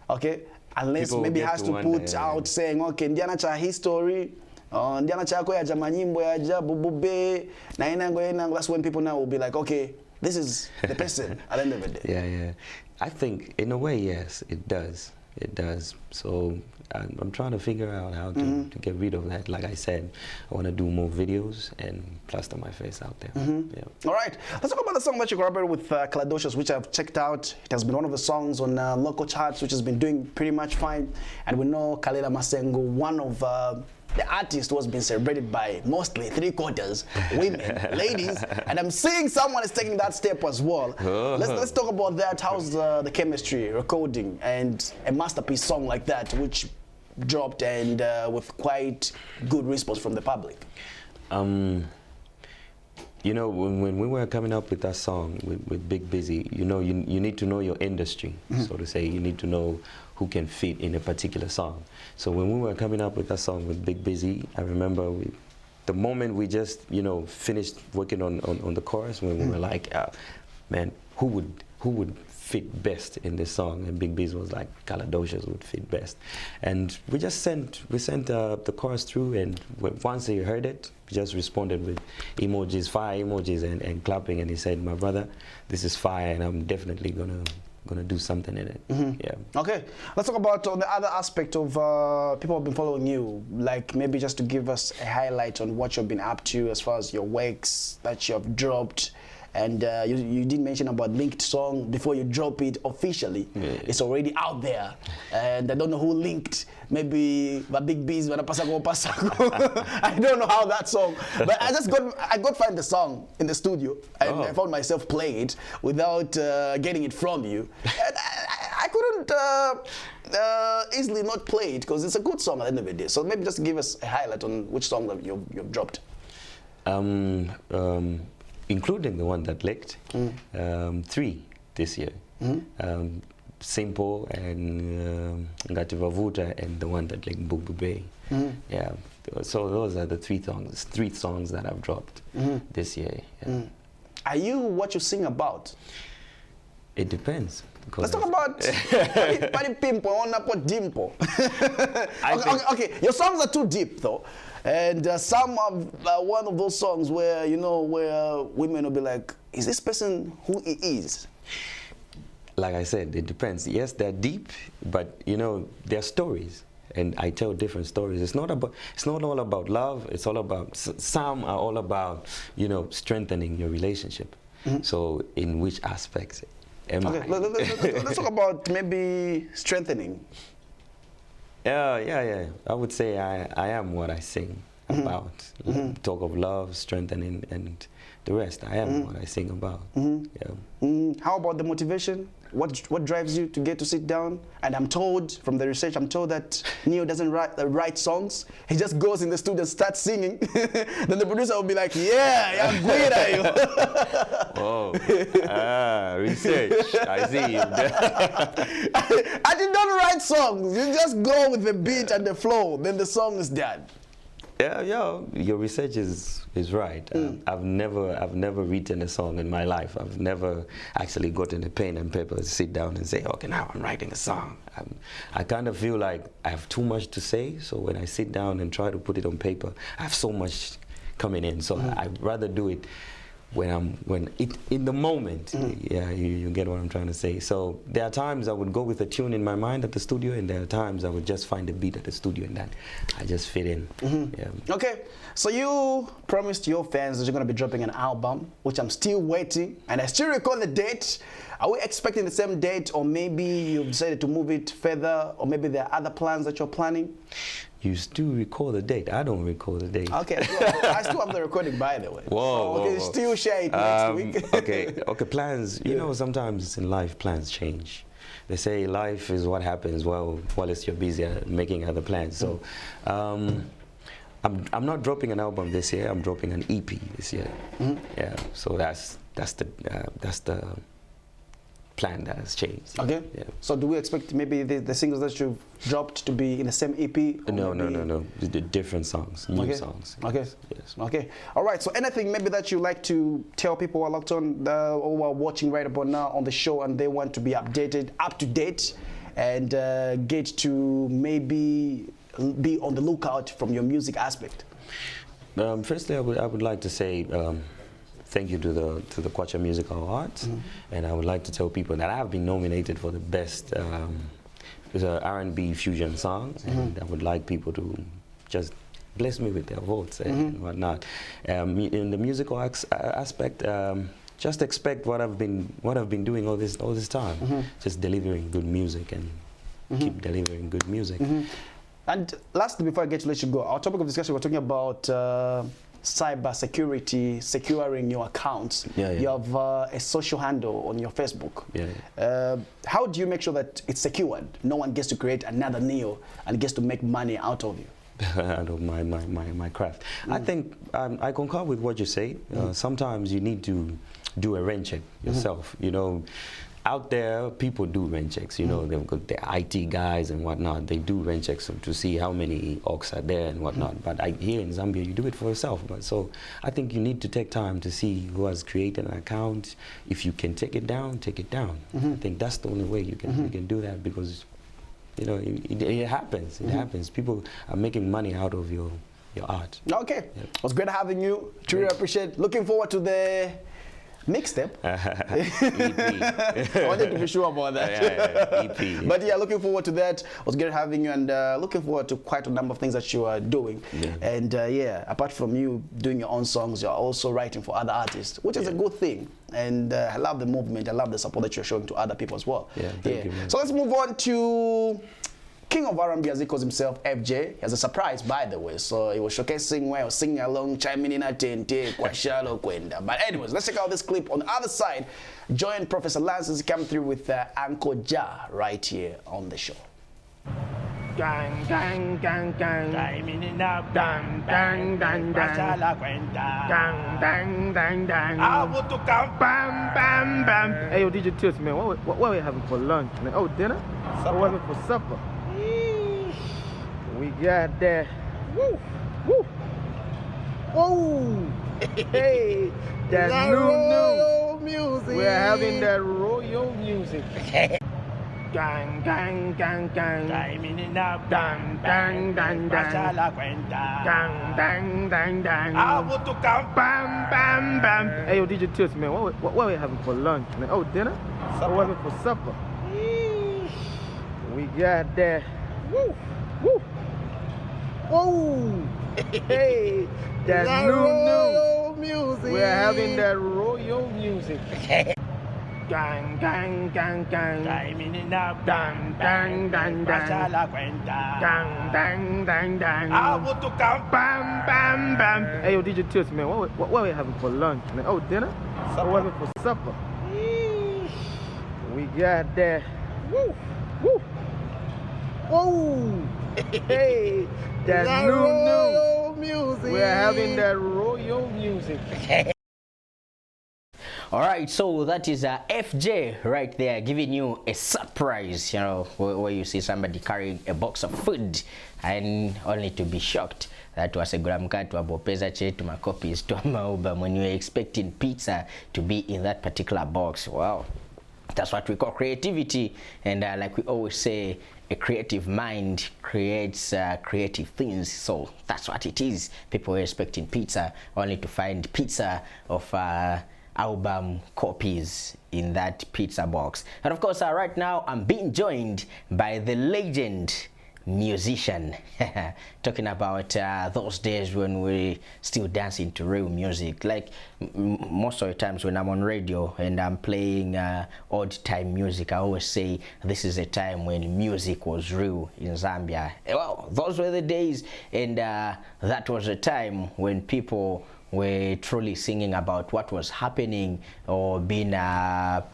A: okay? Unless
F: People
A: maybe has to put out saying, okay, Ndiana cha history, Ndiana chako ya manyimbo ya ajabu bube, na inango, that's when people now will be like, okay, this is the person at the end of the day.
F: Yeah. I think in a way, yes, it does. It does. So I'm trying to figure out how to get rid of that. Like I said, I want to do more videos and plaster my face out there. Yeah.
A: All right, let's talk about the song that you collaborated with Kaladocious, which I've checked out. It has been one of the songs on local charts, which has been doing pretty much fine. And we know Kalela Masengo, one of the artist was being celebrated by mostly 3/4 women, ladies, and I'm seeing someone is taking that step as well. Let's talk about that. How's the chemistry, recording, and a masterpiece song like that, which dropped and with quite good response from the public?
F: You know, when we were coming up with that song with Big Busy, you know, you need to know your industry, so to say. You need to know who can fit in a particular song. So when we were coming up with that song with Big Busy, I remember the moment we just, you know, finished working on the chorus, when we were like, man, who would fit best in this song? And Big Busy was like, Kaladocious would fit best. And we sent the chorus through, and once he heard it, he just responded with emojis, fire emojis, and clapping, and he said, my brother, this is fire, and I'm definitely gonna do something in it. Yeah.
A: Okay, let's talk about the other aspect of people have been following you, like maybe just to give us a highlight on what you've been up to as far as your works that you have dropped. And you did mention about Linked song before you drop it officially. It's already out there, and I don't know who linked. Maybe the Big Bees, I don't know how that song. But I got find the song in the studio, and I found myself playing it without getting it from you. And I couldn't easily not play it because it's a good song at the end of the day. So maybe just give us a highlight on which song that you've dropped.
F: Including the one that leaked, 3 this year. Simple and Ngati Vavuta, and the one that leaked, Boo Boo Bay. Yeah, so those are the three songs that I've dropped this year. Yeah.
A: Are you what you sing about?
F: It depends.
A: Let's talk about Pali Pimpo on Napo Dimpo. Okay, your songs are too deep though. And some of one of those songs where, you know, where women will be like, is this person who he is?
F: Like I said, it depends. Yes, they're deep, but you know, they're stories. And I tell different stories. It's not all about love. It's all about, some are all about, you know, strengthening your relationship. So in which aspects am I?
A: Let's talk about maybe strengthening.
F: Yeah. I would say I am what I sing about. Talk of love, strengthening, and the rest. I am what I sing about.
A: How about the motivation? What drives you to get to sit down? And I'm told, from the research, I'm told that Neo doesn't write songs. He just goes in the studio and starts singing. Then the producer will be like, yeah, I'm good at you.
F: Oh, research. I see you.
A: I did not write songs. You just go with the beat and the flow. Then the song is done.
F: Yeah, your research is right. I've never written a song in my life. I've never actually gotten a pen and paper to sit down and say, okay, now I'm writing a song. I kind of feel like I have too much to say, so when I sit down and try to put it on paper, I have so much coming in. So I'd rather do it in the moment. Yeah, you get what I'm trying to say. So there are times I would go with a tune in my mind at the studio, and there are times I would just find a beat at the studio, and then I just fit in. Yeah.
A: Okay, so you promised your fans that you're going to be dropping an album, which I'm still waiting, and I still recall the date. Are we expecting the same date, or maybe you've decided to move it further, or maybe there are other plans that you're planning?
F: You still recall the date? I don't recall the date.
A: Okay, well, I still have the recording, by the way.
F: Whoa,
A: so, still share it next week.
F: Okay, plans. You know, sometimes in life, plans change. They say life is what happens while you're busy making other plans. So, I'm not dropping an album this year. I'm dropping an EP this year. Yeah. So that's the plan that has changed.
A: Okay.
F: Yeah.
A: So do we expect maybe the singles that you've dropped to be in the same EP?
F: No. The different songs, new songs.
A: Okay.
F: Yes.
A: Okay. All right. So anything maybe that you like to tell people who are locked on or are watching right about now on the show and they want to be updated, up to date, and get to maybe be on the lookout from your music aspect?
F: Firstly, I would like to say thank you to the Kwacha Music Awards, and I would like to tell people that I have been nominated for the best R&B fusion song, and I would like people to just bless me with their votes and whatnot. In the musical aspect, just expect what I've been doing all this time, just delivering good music and keep delivering good music.
A: And lastly, before I get to let you go, our topic of discussion, we're talking about cyber security, securing your accounts. You have a social handle on your Facebook. How do you make sure that it's secured? No one gets to create another Neo and gets to make money out of you.
F: Out of my craft. I think I concur with what you say. Sometimes you need to do a rain check yourself. You know, out there, people do rain checks. You know, they've got the IT guys and whatnot. They do rain checks to see how many orcs are there and whatnot. But here in Zambia, you do it for yourself. So I think you need to take time to see who has created an account. If you can take it down, take it down. I think that's the only way you can do that, because you know it happens. It happens. People are making money out of your art.
A: Okay, it was great having you. Truly appreciate. Looking forward to the mixtape.
F: EP.
A: I wanted to be sure about that.
F: EP.
A: But yeah, looking forward to that. It was great having you, and looking forward to quite a number of things that you are doing. And yeah, apart from you doing your own songs, you're also writing for other artists, which is a good thing. And I love the movement. I love the support that you're showing to other people as well.
F: Thank you, man.
A: So let's move on to King of R&B, as he calls himself, FJ. He has a surprise, by the way. So he was showcasing where he was singing along, chiming in at Tente, kwa shallow kwenda. But anyways, let's check out this clip. On the other side, join Professor Lance as he comes through with Uncle Ja right here on the show.
G: Gang, gang, gang, gang. Timing in up. Dang, dang, dang, dang. Dang, dang, dang, dang. I want to come. Bam, bam, bam. Hey, yo, DJ Tips, man, what are we having for lunch, man? Oh, dinner? Supper. What are we having for supper? We got that. Woo, woo. Oh, hey, that new
E: music.
G: We're having that royal music. Gang, gang, gang, gang. Dang, dang, dang, dang. Gang, dang, dang, dang. Bam, bam, bam. Hey, yo, DJ Tips, man, what are we having for lunch, man? Oh, dinner? What are we having for supper? We got that. Woo, woo. Whoa. Hey, that new
E: music.
G: We're having that royal music. Gang, gang, gang, gang. Dang, dang, dang, dang. Gang, dang, dang, dang. Bam, bam, bam. Hey, yo, DJ Tips, man, what are we having for lunch, man? Oh, dinner? What are we having for supper? We got that. Woo, woo. Whoa. Hey, that new
E: music.
G: We're having that royal music.
B: All right, so that is FJ right there giving you a surprise, you know, where you see somebody carrying a box of food and only to be shocked that was a gramkat wa bopeza chetu macopies to mauba when you're expecting pizza to be in that particular box. Wow, that's what we call creativity, and like we always say, a creative mind creates creative things. So that's what it is. People are expecting pizza only to find pizza of album copies in that pizza box. And of course, right now I'm being joined by the legend musician, talking about those days when we still dancing to real music. Like most of the times when I'm on radio and I'm playing old time music, I always say this is a time when music was real in Zambia. Well, those were the days, and that was a time when people were truly singing about what was happening, or being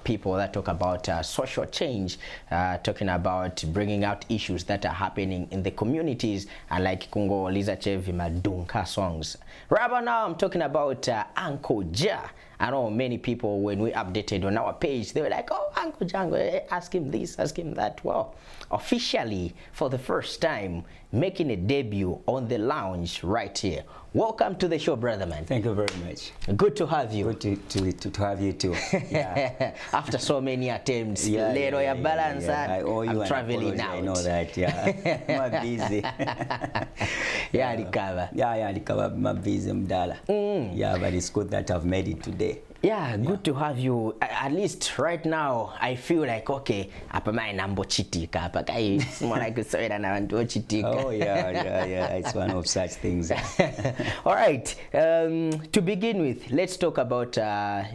B: people that talk about social change, talking about bringing out issues that are happening in the communities, like Kungo Liza Chevi Madunka songs. Right about now, I'm talking about Uncle Ja. I know many people, when we updated on our page, they were like, oh, Uncle Django, ask him this, ask him that. Well, officially, for the first time, making a debut on the lounge right here. Welcome to the show, brother man.
H: Thank you very much.
B: Good to have you.
H: Good to have you too. Yeah.
B: After so many attempts,
H: Yeah.
B: I
H: owe you
B: I'm traveling
H: out.
B: out.
H: I know that, yeah. I'm busy.
B: Yeah, recover.
H: Yeah, recover. I'm busy, mdala. Yeah, but it's good that I've made it today.
B: Yeah, good to have you. At least right now, I feel like, okay, apa mai nambo chitika, apa kai more like soida na wantu chitika.
H: Oh yeah, it's one of such things.
B: All right, to begin with, let's talk about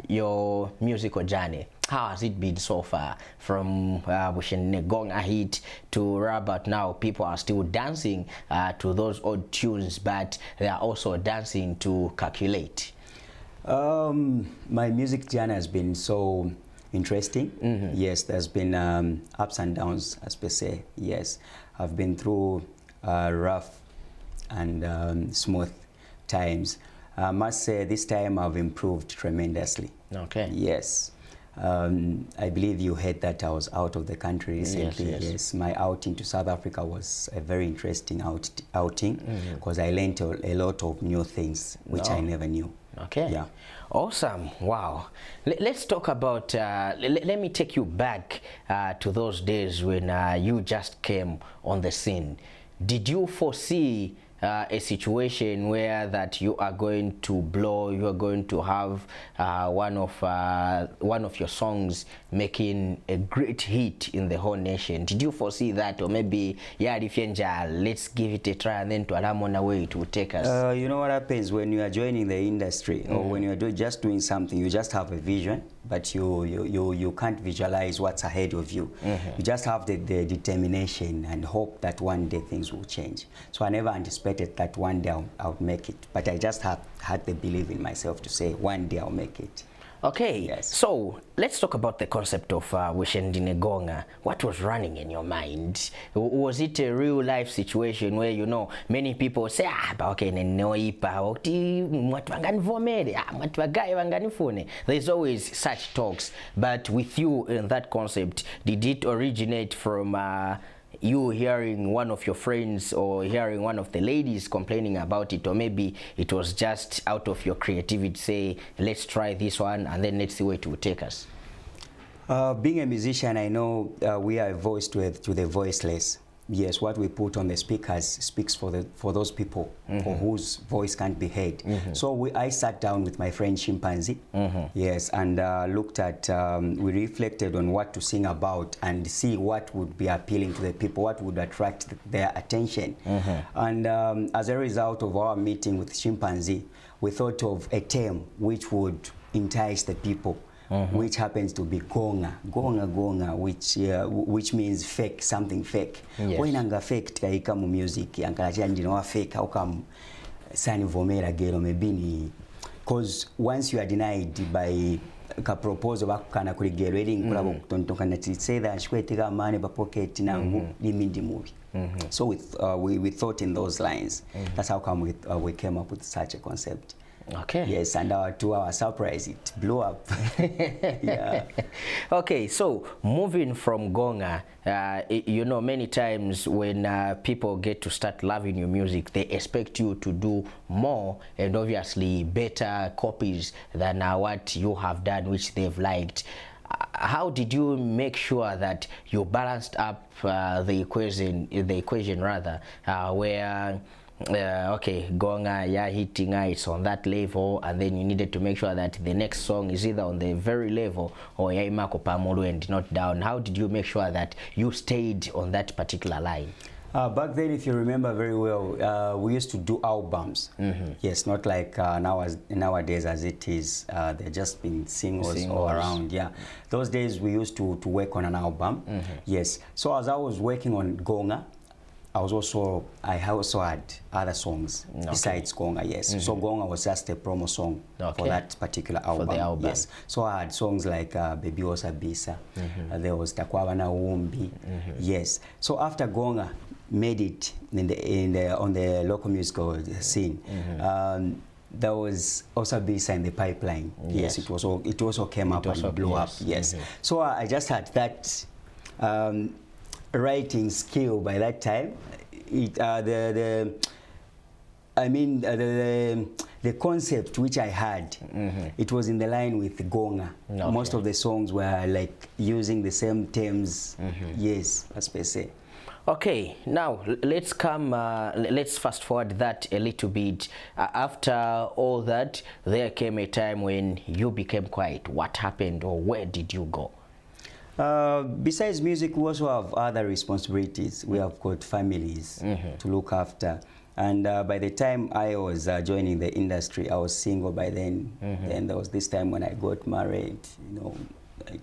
B: your musical journey. How has it been so far? From Bushennegonga hit to Rabat now, people are still dancing to those old tunes, but they are also dancing to Calculate.
H: My music journey has been so interesting. Yes, there's been ups and downs, as per se. Yes, I've been through rough and smooth times. I must say this time I've improved tremendously.
B: Okay.
H: Yes. I believe you heard that I was out of the country recently. Yes, my outing to South Africa was a very interesting outing because I learned a lot of new things which I never knew.
B: Okay.
H: Yeah.
B: Awesome. Wow. Let's talk about, let me take you back to those days when you just came on the scene. Did you foresee a situation where that you are going to blow, you are going to have one of your songs making a great hit in the whole nation? Did you foresee that? Or maybe, yeah, let's give it a try and then to Alamona way it will take us?
H: You know what happens when you are joining the industry or when you are just doing something, you just have a vision, but you can't visualize what's ahead of you. You just have the determination and hope that one day things will change. So I never anticipated that one day I'll make it, but I just had the belief in myself to say one day I'll make it.
B: Okay,
H: yes.
B: So let's talk about the concept of Bushennegonga. What was running in your mind? Was it a real life situation where, you know, many people say, there's always such talks, but with you in that concept, did it originate from you hearing one of your friends or hearing one of the ladies complaining about it, or maybe it was just out of your creativity, say, let's try this one and then let's see where it will take us?
H: Being a musician, I know we are a voice to the voiceless. Yes, what we put on the speakers speaks for those people for whose voice can't be heard. So I sat down with my friend Chimpanzee, yes, and looked at, we reflected on what to sing about and see what would be appealing to the people, what would attract their attention. And as a result of our meeting with Chimpanzee, we thought of a term which would entice the people. Which happens to be gonga, which means fake, something fake. When anga fake tikaika mu music, anga chanjino wa fake, how come sani vomera gelo mebini? Because once you are denied by ka proposal bakana kuri gelo eri nkulabo kutontoka nati say that shwetega mane ba pocket nangu limindi movie. So we thought in those lines. That's how come we came up with such a concept.
B: Okay.
H: Yes, and to our surprise, it blew up. Yeah.
B: Okay, so moving from gonga, you know, many times when people get to start loving your music, they expect you to do more and obviously better copies than what you have done, which they've liked. How did you make sure that you balanced up the equation rather, where okay, gonga, yeah, hitting, it's on that level, and then you needed to make sure that the next song is either on the very level or yeah, imako pamulu and not down. How did you make sure that you stayed on that particular line?
H: Back then, if you remember very well, we used to do albums. Yes, not like nowadays as it is. They're just been singles all around. Yeah, those days we used to work on an album. Yes, so as I was working on gonga, I also had other songs besides gonga. Yes, so gonga was just a promo song for that particular album.
B: For the album.
H: Yes, so I had songs like Baby Osabisa. There was Takwaba na Wumbi. Yes, so after gonga made it on the local musical scene, there was Osabisa in the pipeline. Yes, it also came up and blew up. Yes, so I just had that writing skill by that time. The concept which I had, it was in the line with gonga. Most of the songs were like using the same terms. Yes, as per se.
B: Okay, now let's fast forward that a little bit. After all that, there came a time when you became quiet. What happened, or where did you go?
H: Besides music, we also have other responsibilities. We have got families to look after. And by the time I was joining the industry, I was single by then. Then there was this time when I got married, you know,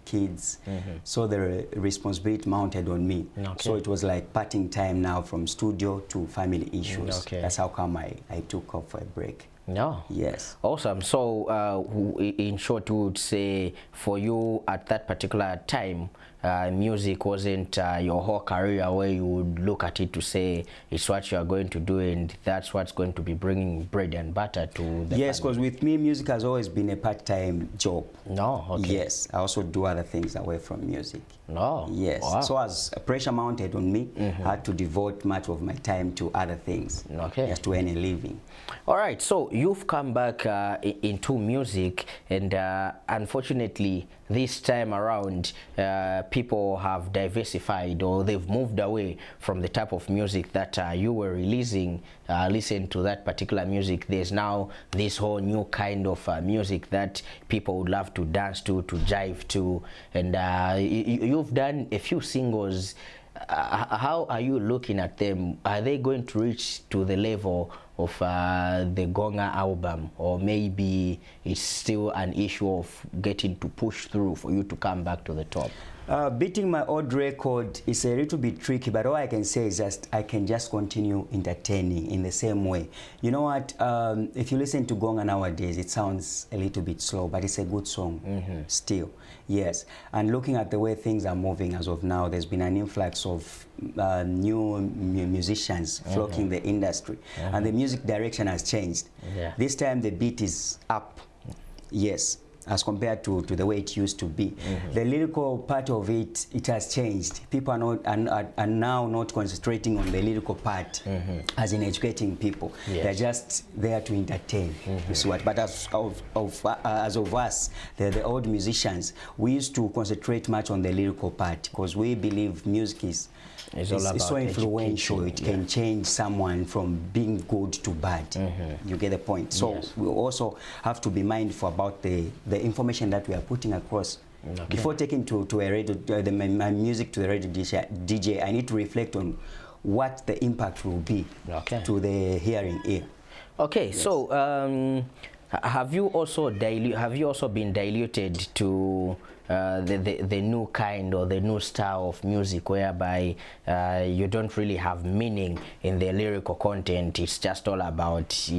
H: kids. So the responsibility mounted on me. So it was like parting time now from studio to family issues. That's how come I took off for a break.
B: No.
H: Yes.
B: Awesome. So in short, we would say for you at that particular time, music wasn't your whole career where you would look at it to say it's what you are going to do and that's what's going to be bringing bread and butter to the
H: Yes, because with me, music has always been a part-time job.
B: No, okay.
H: Yes, I also do other things away from music.
B: No.
H: Yes.
B: Wow.
H: So as pressure mounted on me, I had to devote much of my time to other things.
B: Okay.
H: Just to earn a living.
B: All right, so you've come back into music, and unfortunately this time around people have diversified, or they've moved away from the type of music that you were releasing. Listen to that particular music. There's now this whole new kind of music that people would love to dance to jive to, and you've done a few singles. How are you looking at them? Are they going to reach to the level of the Gonga album, or maybe it's still an issue of getting to push through for you to come back to the top?
H: Beating my old record is a little bit tricky, but all I can say is just I can just continue entertaining in the same way. You know what? If you listen to Gonga nowadays, it sounds a little bit slow, but it's a good song still. Yes, and looking at the way things are moving as of now, there's been an influx of new musicians flocking the industry, and the music direction has changed. This time the beat is up. Yes. as compared to the way it used to be. The lyrical part of it, it has changed. People are now not concentrating on the lyrical part, as in educating people. They're just there to entertain. You see what? But as of us, the old musicians, we used to concentrate much on the lyrical part because we believe music is so influential. It can change someone from being good to bad. You get the point. So we also have to be mindful about the information that we are putting across. Before taking to a radio, my music to the radio DJ, I need to reflect on what the impact will be to the hearing ear.
B: Okay, so have you also been diluted to the new kind or the new style of music whereby you don't really have meaning in the lyrical content? It's just all about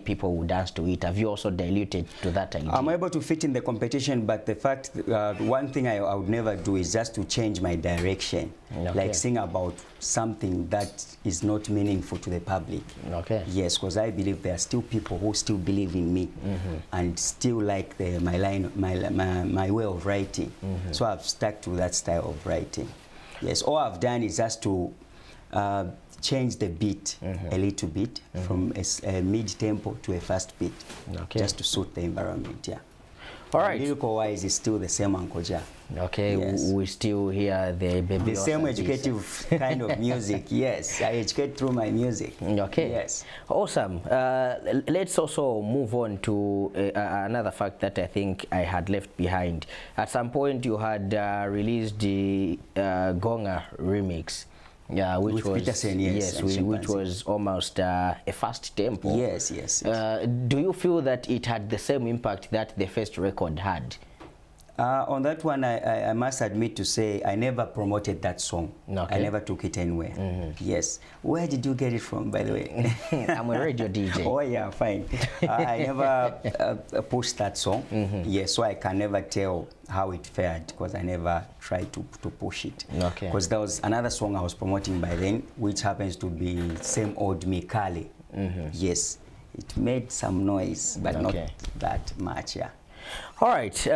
B: people who dance to it. Have you also diluted to that idea?
H: I'm able to fit in the competition, but the fact, one thing I would never do is just to change my direction, like sing about something that is not meaningful to the public. Yes, because I believe there are still people who still believe in me and still like my way of writing. So I've stuck to that style of writing. Yes, all I've done is just to change the beat a little bit from a mid-tempo to a fast beat, just to suit the environment. All right. Lyrical wise, it's still the same Uncle Ja.
B: Okay, we still hear the baby.
H: The same educative kind of music. Yes, I educate through my music.
B: Okay.
H: Yes.
B: Awesome. Let's also move on to another fact that I think I had left behind. At some point, you had released the Gonga remix. Yeah, which was Peterson, which was almost a fast tempo.
H: Yes.
B: Do you feel that it had the same impact that the first record had?
H: On that one, I must admit to say I never promoted that song. I never took it anywhere. Yes. Where did you get it from, by the way?
B: I'm a radio DJ.
H: Oh yeah, fine. I never pushed that song. Yes, so I can never tell how it fared because I never tried to push it. Because there was another song I was promoting by then, which happens to be Same Old Me Kale. Yes, it made some noise, but not that much.
B: All right,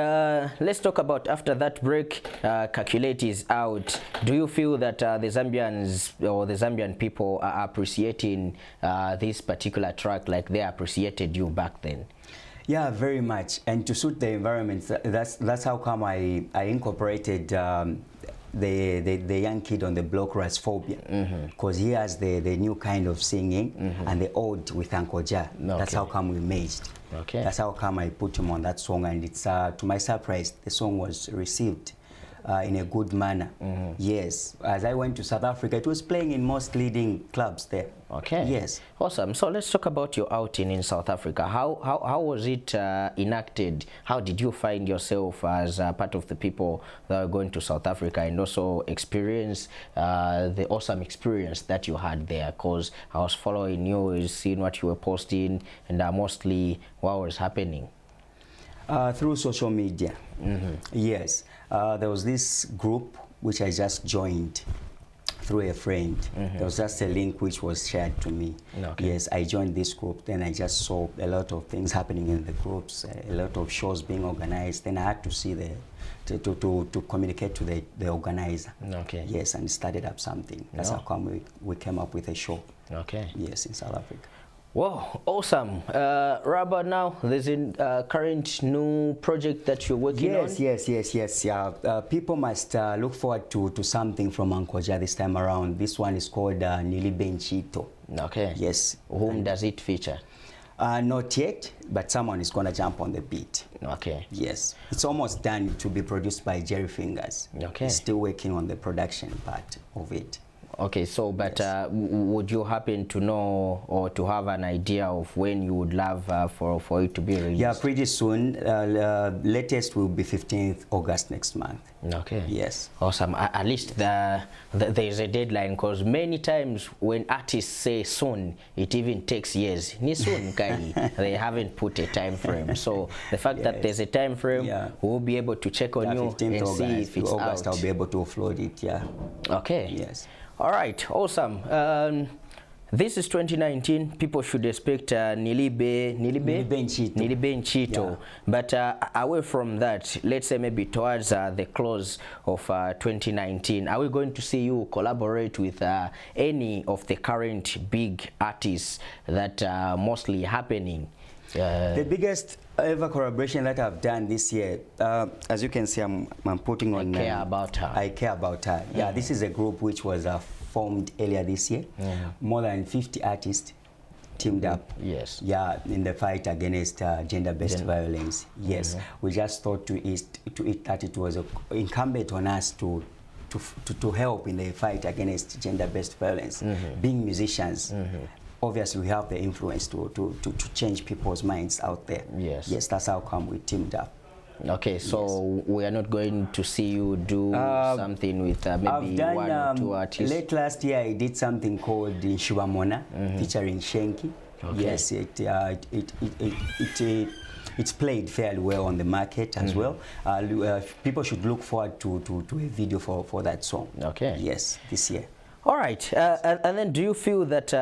B: let's talk about after that break. Calculate is out. Do you feel that the Zambians or the Zambian people are appreciating this particular track like they appreciated you back then?
H: Yeah, very much. And to suit the environment, that's how come I incorporated the young kid on the block, Rasphobia, because he has the new kind of singing and the old with Uncle Ja. That's how come we merged. That's how come I put him on that song, and it's to my surprise, the song was received in a good manner. Yes, as I went to South Africa, it was playing in most leading clubs there. Yes.
B: Awesome. So let's talk about your outing in South Africa. How was it enacted? How did you find yourself as part of the people that are going to South Africa, and also experience the awesome experience that you had there? Because I was following you, seeing what you were posting, and mostly what was happening.
H: Through social media. Yes. There was this group which I just joined through a friend. There was just a link which was shared to me. Yes, I joined this group. Then I just saw a lot of things happening in the groups, a lot of shows being organized. Then I had to see to communicate to the organizer. Yes, and started up something. That's how come we came up with a show. Yes, in South Africa.
B: Wow, awesome. Robert, now there's a current new project that you're working on?
H: Yes. People must look forward to something from Uncle Ja this time around. This one is called Nili Benchito. Yes.
B: Whom does it feature?
H: Not yet, but someone is going to jump on the beat. Yes. It's almost done to be produced by Jerry Fingers. He's still working on the production part of it.
B: So, but would you happen to know or to have an idea of when you would love for it to be released?
H: Yeah, pretty soon. Latest will be 15th August next month. Yes.
B: Awesome. At least there's a deadline, because many times when artists say soon, it even takes years. Ni soon kai. They haven't put a time frame. So the fact that there's a time frame, we'll be able to check on you and
H: August,
B: see if it's
H: August, out. I'll be able to upload it.
B: Yes. All right, awesome. This is 2019. People should expect Nilibe Nchito.
H: Yeah.
B: But away from that, let's say maybe towards the close of 2019, are we going to see you collaborate with any of the current big artists that are mostly happening?
H: The biggest ever collaboration that I've done this year, as you can see, I'm putting on.
B: I Care About Her.
H: I Care About Her. Yeah, this is a group which was formed earlier this year. More than 50 artists teamed up.
B: Yes.
H: Yeah, in the fight against gender-based violence. Yes, we just thought to it that it was incumbent on us to help in the fight against gender-based violence. Being musicians. Obviously, we have the influence to change people's minds out there.
B: Yes.
H: Yes, that's how come we teamed up.
B: Okay, so we are not going to see you do something with maybe
H: I've done,
B: one or two artists?
H: Late last year, I did something called Shubamona, featuring Shenki.
B: Okay.
H: Yes, it's played fairly well on the market as well. People should look forward to a video for that song.
B: Okay.
H: Yes, this year.
B: All right, and then do you feel that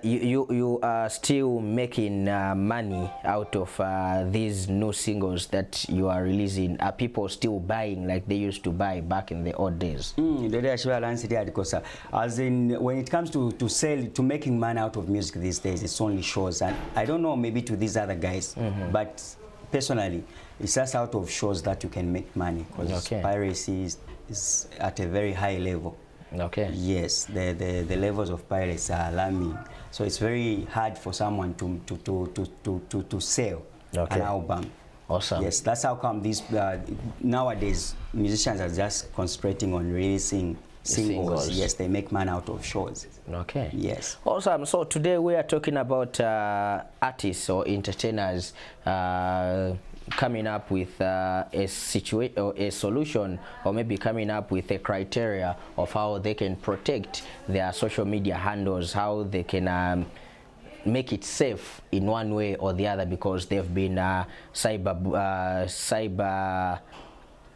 B: you are still making money out of these new singles that you are releasing? Are people still buying like they used to buy back in the old days?
H: Because as in when it comes to making money out of music these days, it's only shows, and I don't know maybe to these other guys, but personally, it's just out of shows that you can make money, because piracy is at a very high level.
B: Okay.
H: Yes, the levels of pirates are alarming. So it's very hard for someone to sell an album.
B: Awesome.
H: Yes, that's how come these nowadays musicians are just concentrating on releasing singles. Yes, they make money out of shows.
B: Okay.
H: Yes.
B: Awesome. So today we are talking about artists or entertainers coming up with a solution, or maybe coming up with a criteria of how they can protect their social media handles, how they can make it safe in one way or the other, because they've been cyber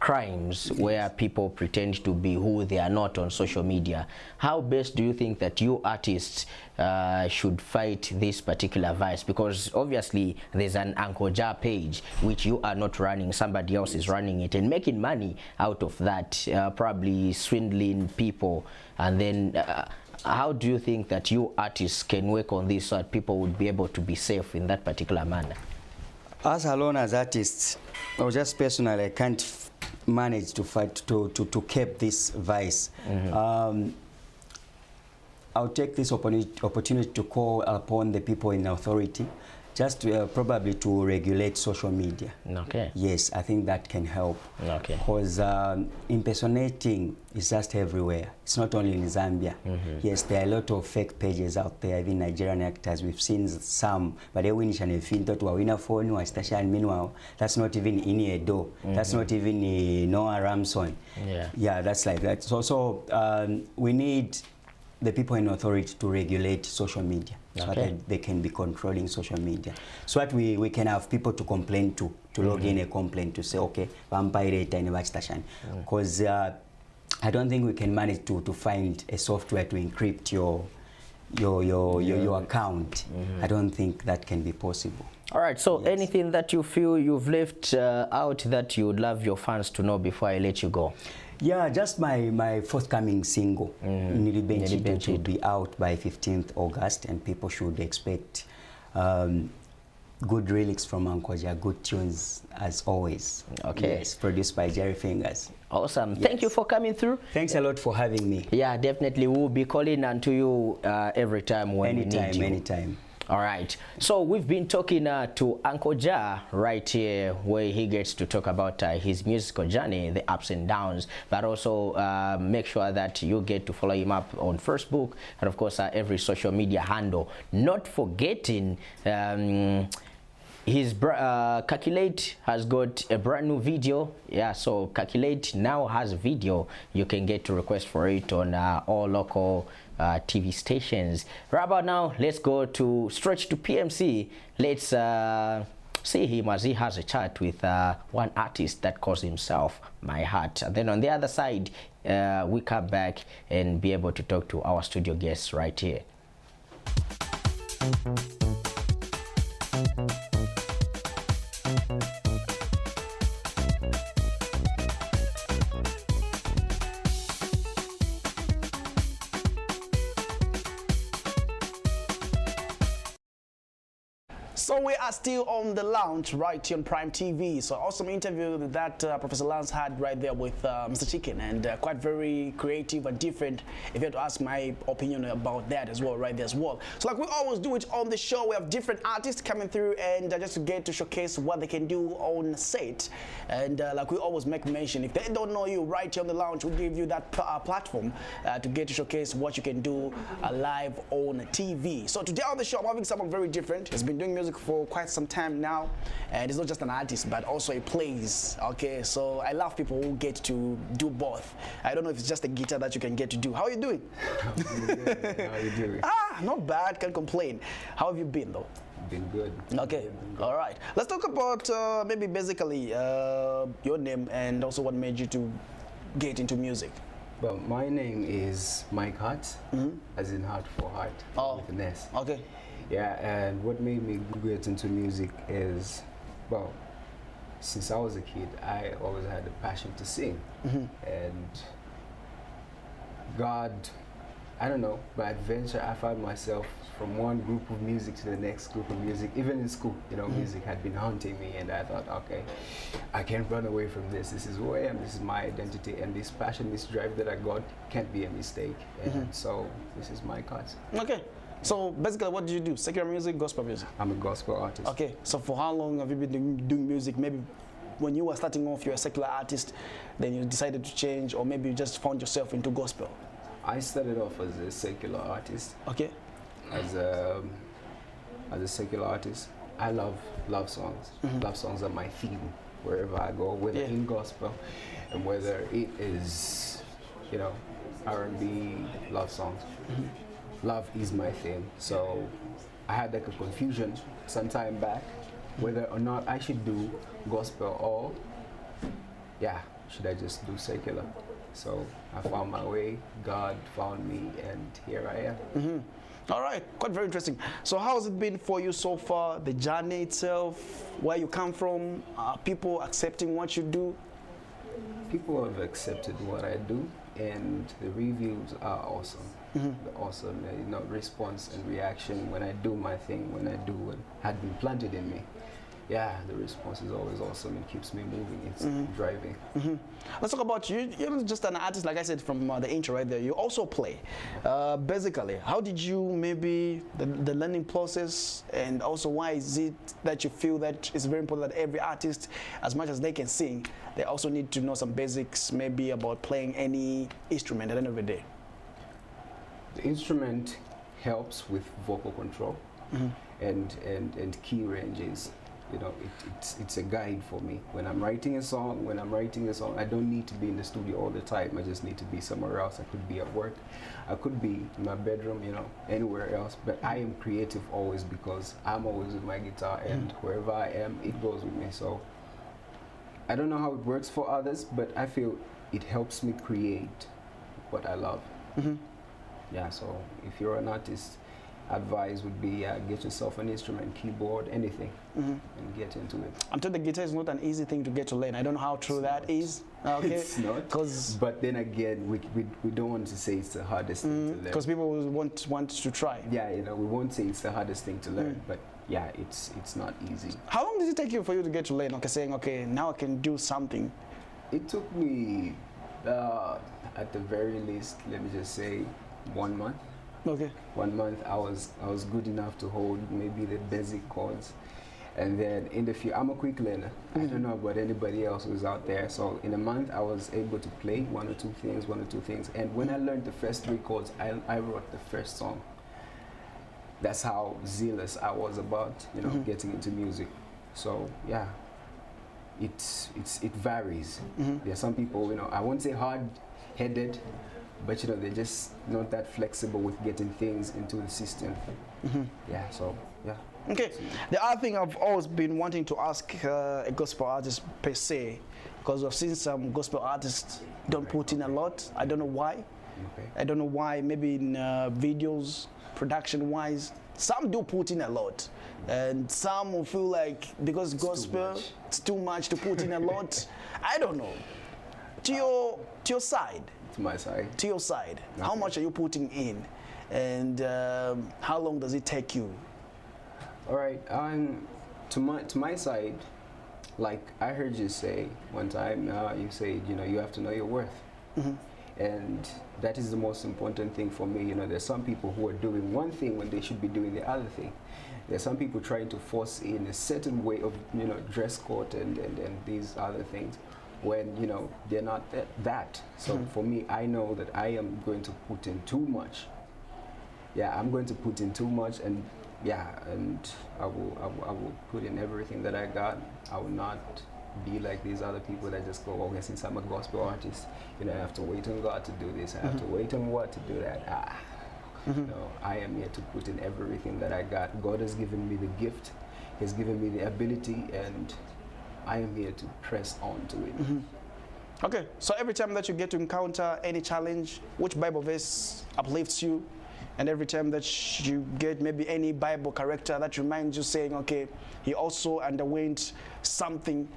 B: crimes where people pretend to be who they are not on social media. How best do you think that you artists should fight this particular vice? Because obviously there's an Uncle Ja page which you are not running, somebody else is running it and making money out of that, probably swindling people. And then how do you think that you artists can work on this so that people would be able to be safe in that particular manner?
H: Us alone as artists, or just personally, I can't manage to fight to keep this vice. I'll take this opportunity to call upon the people in authority, just probably to regulate social media.
B: Okay.
H: Yes, I think that can help.
B: Okay.
H: Because impersonating is just everywhere. It's not only in Zambia. Yes, there are a lot of fake pages out there, even Nigerian actors. We've seen some, but they win and to a winner phone, meanwhile, that's not even in Edo. That's not even Noah Ramson. Yeah, that's like that. So we need the people in authority to regulate social media, so that they can be controlling social media, so that we can have people to complain to log in a complaint to say, okay, because I don't think we can manage to find a software to encrypt your account. I don't think that can be possible.
B: All right, so anything that you feel you've left out that you would love your fans to know before I let you go?
H: Yeah, just my forthcoming single, Nilibe Nchito, will be out by 15th August, and people should expect good lyrics from Uncle Ja, good tunes as always.
B: Okay.
H: Yes, produced by Jerry Fingers.
B: Awesome. Thank you for coming through.
H: Thanks a lot for having me.
B: Yeah, definitely. We'll be calling unto you every time when we need you.
H: Anytime.
B: All right, so we've been talking to Uncle Ja right here, where he gets to talk about his musical journey, the ups and downs, but also make sure that you get to follow him up on Facebook and of course every social media handle. Not forgetting his Calculate has got a brand new video. Yeah, so Calculate now has a video. You can get to request for it on all local TV stations. Right about now, let's go to Stretch to PMC. Let's see him as he has a chat with one artist that calls himself My Heart. And then on the other side, we come back and be able to talk to our studio guests right here.
A: So we are still on the lounge right here on Prime TV. So awesome interview that Professor Lance had right there with Mr. Chicken, and quite very creative and different. If you had to ask my opinion about that as well, right there as well. So like we always do it on the show, we have different artists coming through and just to get to showcase what they can do on set. And like we always make mention, if they don't know you right here on the lounge, we give you that platform to get to showcase what you can do live on TV. So today on the show, I'm having someone very different. He's been doing music for quite some time now, and he's not just an artist but also he plays. Okay, so I love people who get to do both. I don't know if it's just a guitar that you can get to do. How are you doing?
I: How are you doing?
A: Not bad, can't complain. How have you been though?
I: Been good.
A: Okay, all right. Let's talk about maybe basically your name and also what made you to get into music.
I: Well, my name is Mike Hart, as in heart for heart, with an S.
A: Okay.
I: Yeah, and what made me get into music is, well, since I was a kid, I always had a passion to sing. And God, I don't know, by adventure, I found myself from one group of music to the next group of music. Even in school, you know, music had been haunting me, and I thought, okay, I can't run away from this. This is who I am, this is my identity, and this passion, this drive that I got can't be a mistake. And so this is my cause.
A: Okay. So basically, what do you do? Secular music, gospel music?
I: I'm a gospel artist.
A: Okay, so for how long have you been doing music? Maybe when you were starting off, you're a secular artist, then you decided to change, or maybe you just found yourself into gospel?
I: I started off as a secular artist.
A: Okay.
I: As a secular artist, I love songs. Love songs are my theme wherever I go, whether in gospel and whether it is, you know, R&B, love songs. Love is my theme. So I had like a confusion some time back whether or not I should do gospel or should I just do secular. So I found my way, God found me, and here I am.
A: All right, quite very interesting. So how has it been for you so far, the journey itself, where you come from, people accepting what you do?
I: People have accepted what I do, and the reviews are awesome. The awesome, you know, response and reaction when I do my thing, when I do what had been planted in me. Yeah, the response is always awesome. It keeps me moving. It's driving.
A: Let's talk about you. You're not just an artist, like I said from the intro right there. You also play. Basically, how did you maybe the learning process, and also why is it that you feel that it's very important that every artist, as much as they can sing, they also need to know some basics, maybe about playing any instrument at the end of the day?
I: The instrument helps with vocal control and key ranges. You know, it's a guide for me. When I'm writing a song, I don't need to be in the studio all the time. I just need to be somewhere else. I could be at work, I could be in my bedroom, you know, anywhere else. But I am creative always because I'm always with my guitar, and wherever I am, it goes with me. So I don't know how it works for others, but I feel it helps me create what I love. Yeah, so if you're an artist, advice would be get yourself an instrument, keyboard, anything, and get into it.
A: I'm told the guitar is not an easy thing to get to learn. I don't know how true that is. Okay.
I: It's not. But then again, we don't want to say it's the hardest thing to learn.
A: Because people will want to try.
I: Yeah, you know, we won't say it's the hardest thing to learn, but yeah, it's not easy.
A: How long did it take you for you to get to learn? Okay, saying, okay, now I can do something.
I: It took me, at the very least, let me just say, 1 month.
A: Okay.
I: 1 month, I was good enough to hold maybe the basic chords, and then in the future, I'm a quick learner. I don't know about anybody else who's out there. So in a month, I was able to play one or two things. And when I learned the first 3 chords, I wrote the first song. That's how zealous I was about, you know, getting into music. So yeah, it varies. There are some people, you know, I won't say hard-headed, but you know, they're just not that flexible with getting things into the system. Yeah, so yeah.
A: Okay. The other thing I've always been wanting to ask a gospel artist per se, because I've seen some gospel artists don't put in a lot. I don't know why.
I: Okay.
A: I don't know why. Maybe in videos, production-wise, some do put in a lot, and some will feel like because gospel, it's too much to put in a lot. I don't know. To your side.
I: To my side.
A: To your side.
I: Okay.
A: How much are you putting in, and how long does it take you?
I: All right. To my side, like I heard you say one time, you said, you know, you have to know your worth. And that is the most important thing for me. You know, there's some people who are doing one thing when they should be doing the other thing. There's some people trying to force in a certain way of, you know, dress code and these other things when, you know, they're not that. So for me, I know that I am going to put in too much. Yeah, I'm going to put in too much, and yeah, and I will put in everything that I got. I will not be like these other people that just go, okay, since I'm a gospel artist, you know, I have to wait on God to do this. I have to wait on what to do that. No, I am here to put in everything that I got. God has given me the gift. He's given me the ability, and I am here to press on to it.
A: Okay, so every time that you get to encounter any challenge, which Bible verse uplifts you? And every time that you get maybe any Bible character that reminds you saying, okay, he also underwent something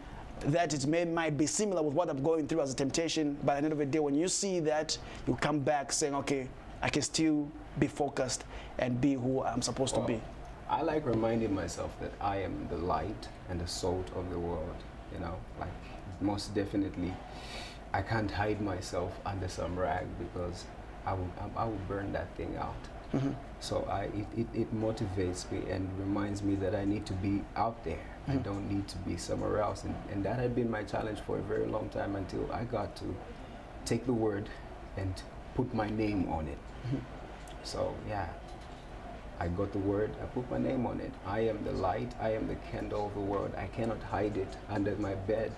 A: that it might be similar with what I'm going through as a temptation, but at the end of the day, when you see that, you come back saying, okay, I can still be focused and be who I'm supposed to be.
I: I like reminding myself that I am the light and the salt of the world, you know, like most definitely I can't hide myself under some rag because I will burn that thing out. So it motivates me and reminds me that I need to be out there. I don't need to be somewhere else. And that had been my challenge for a very long time until I got to take the word and put my name on it. So yeah, I got the word, I put my name on it. I am the light, I am the candle of the world. I cannot hide it under my bed.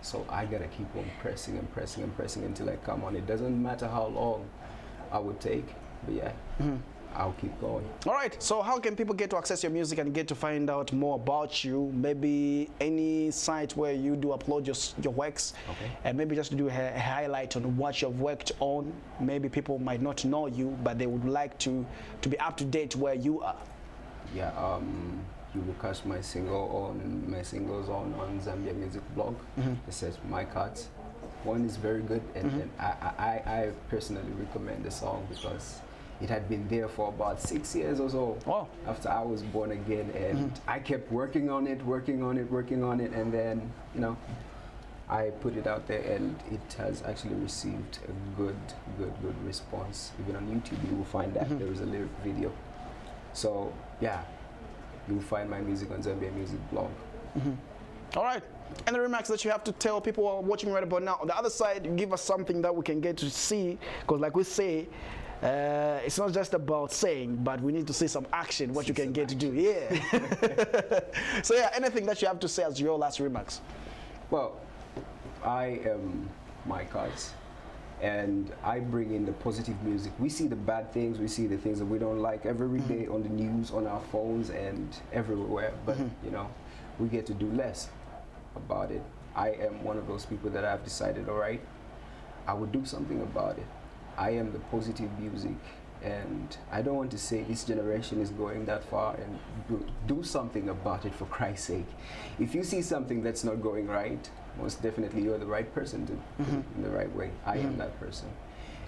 I: So I gotta keep on pressing and pressing and pressing until I come on. It doesn't matter how long I would take, but yeah, I'll keep going.
A: All right, so how can people get to access your music and get to find out more about you? Maybe any site where you do upload your works, and maybe just do a highlight on what you've worked on. Maybe people might not know you, but they would like to be up to date where you are.
I: Yeah, you will catch my singles on Zambia Music Blog. It says My Cards. One is very good, and I personally recommend the song because it had been there for about 6 years or so after I was born again, and I kept working on it, and then, you know, I put it out there, and it has actually received a good response. Even on YouTube, you will find that there is a lyric video. So yeah, you will find my music on Zambia Music Blog.
A: All right. And the remarks that you have to tell people who are watching right about now. On the other side, you give us something that we can get to see, because like we say, it's not just about saying, but we need to see some action, what you can get to do. Yeah. So yeah, anything that you have to say as your last remarks?
I: Well, I am My Cards, and I bring in the positive music. We see the bad things, we see the things that we don't like every day on the news, on our phones, and everywhere. But you know, we get to do less about it. I am one of those people that I've decided, all right, I would do something about it. I am the positive music, and I don't want to say this generation is going that far, and do something about it for Christ's sake. If you see something that's not going right, most definitely you're the right person to do it in the right way. I am that person.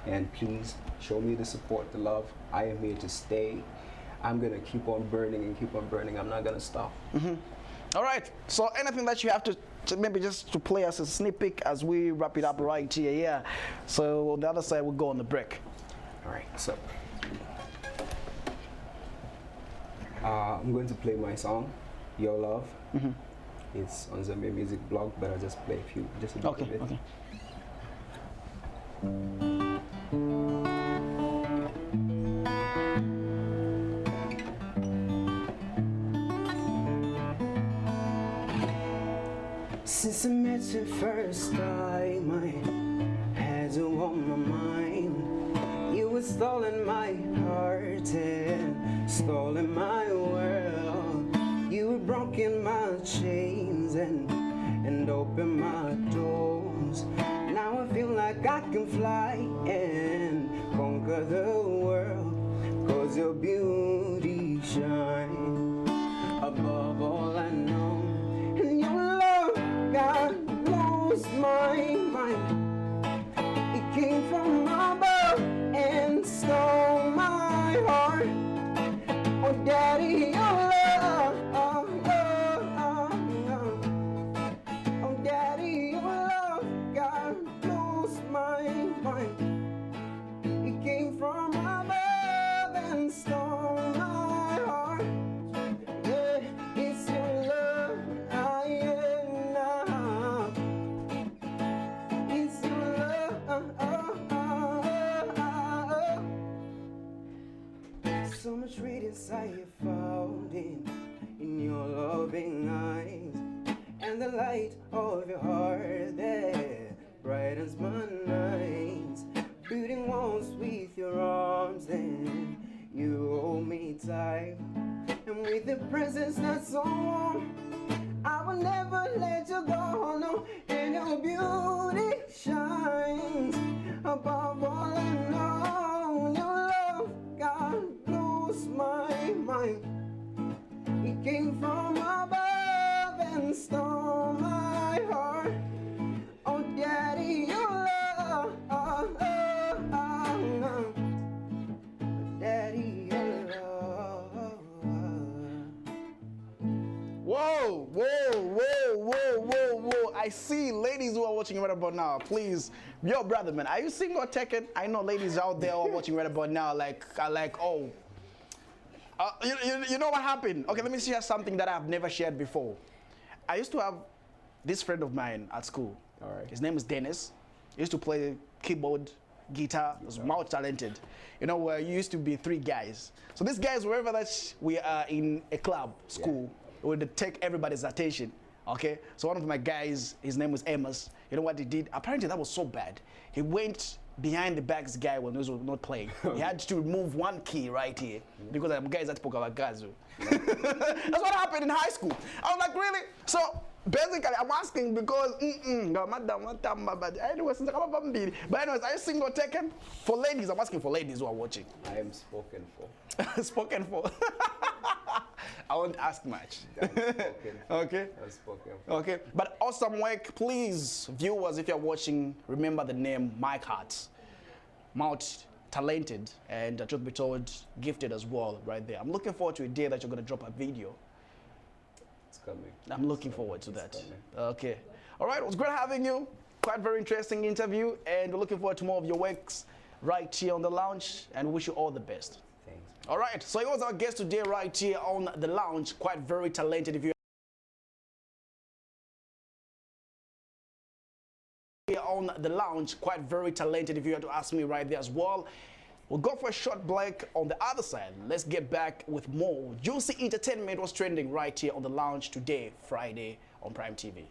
I: And please show me the support, the love. I am here to stay. I'm gonna keep on burning and keep on burning. I'm not gonna stop.
A: All right, so anything that you have to maybe just to play us a sneak peek as we wrap it up right here, yeah. So on the other side, we'll go on the break.
I: All right, so I'm going to play my song, Your Love. It's on Zambia Music Blog, but I'll just play a bit of it.
A: Okay.
I: Since I met you first time, I had you on my mind. You were stolen my heart and stolen my world. You were broken my chains and opened my doors. Now Now I feel like I can fly and conquer the world, 'cause your beauty shines above all I know. And your love, God, blows my mind. It came from above and stole my heart. Oh, Daddy, your love. Oh, Daddy, your love, God, blows my mind. It came from above and stole my heart. Yeah, it's your love I am now. It's your love. So much radiance I have found in your loving eyes, and the light of your heart that brightens my nights. Building walls with your arms, and you hold me tight. And with the presence that's so warm, I will never let you go, no. And your beauty shines above all I know. Your love, God, blows my mind. It came from above and stole my heart. Oh, Daddy, your love. Daddy, your love.
A: Whoa, whoa, whoa, whoa, whoa, whoa. I see ladies who are watching right about now. Please, yo, brother, man, are you single or taken? I know ladies out there who are watching right about now, oh. You know what happened? Okay, let me share something that I've never shared before. I used to have this friend of mine at school.
I: All right.
A: His name is Dennis. He used to play keyboard, guitar. He was multi-talented. You know, you used to be 3 guys. So these guys, wherever that we are in a club, school, would take everybody's attention. Okay? So one of my guys, his name was Amos. You know what he did? Apparently that was so bad. He went behind the back's guy when he was not playing. He had to remove 1 key right here because the guys at Pokawagazu. That's what happened in high school. I was like, really? So basically, I'm asking because but anyways, are you single or taken? For ladies, I'm asking for ladies who are watching.
I: I am spoken for.
A: Spoken for. I won't ask much. Okay. Okay. But awesome work. Please, viewers, if you're watching, remember the name Mike Hart. Talented and truth be told, gifted as well, right there. I'm looking forward to a day that you're gonna drop a video.
I: It's coming.
A: I'm looking forward to that. Okay. All right. It was great having you. Quite very interesting interview, and we're looking forward to more of your works right here on the lounge. And wish you all the best.
I: Thanks.
A: All right. So he was our guest today, right here on the lounge. Quite very talented. If you on the lounge, quite very talented. If you had to ask me right there as well. We'll go for a short break. On the other side, let's get back with more juicy entertainment. Was trending right here on the lounge today, Friday on Prime TV.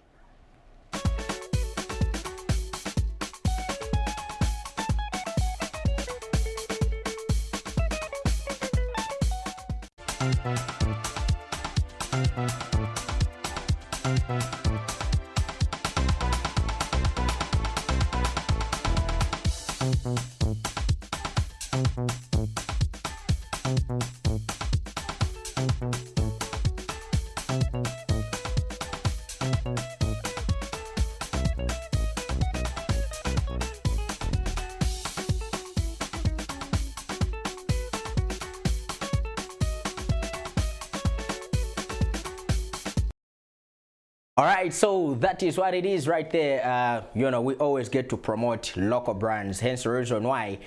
B: All right, so that is what it is right there. You know, we always get to promote local brands, hence the reason why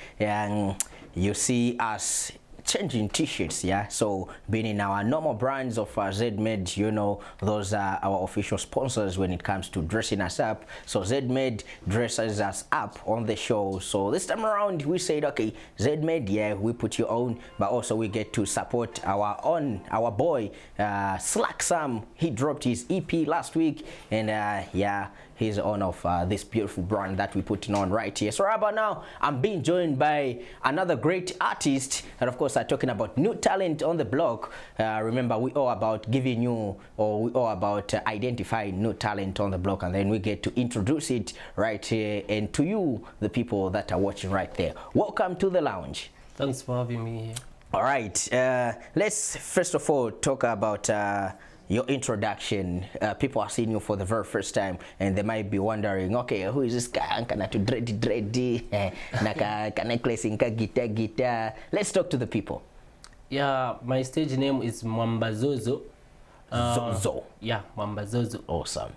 B: you see us changing t-shirts, yeah. So being in our normal brands of Z-Med, you know, those are our official sponsors when it comes to dressing us up. So Z-Med dresses us up on the show. So this time around we said, okay, Z-Med, yeah, we put you on, but also we get to support our boy Slack Sam. He dropped his EP last week, and yeah, He's the owner of this beautiful brand that we're putting on right here. So right about now, I'm being joined by another great artist, and of course I'm talking about new talent on the block. Remember, we all about giving you, or we all about identifying new talent on the block, and then we get to introduce it right here and to you, the people that are watching right there. Welcome to the lounge.
J: Thanks for having me here.
B: All right, let's first of all talk about your introduction. People are seeing you for the very first time, and they might be wondering, okay, who is this guy? Can I do dready? Can I play guitar? Let's talk to the people.
J: Yeah, my stage name is Mwamba Zozo.
B: Zozo.
J: Yeah, Mwamba Zozo.
B: Awesome.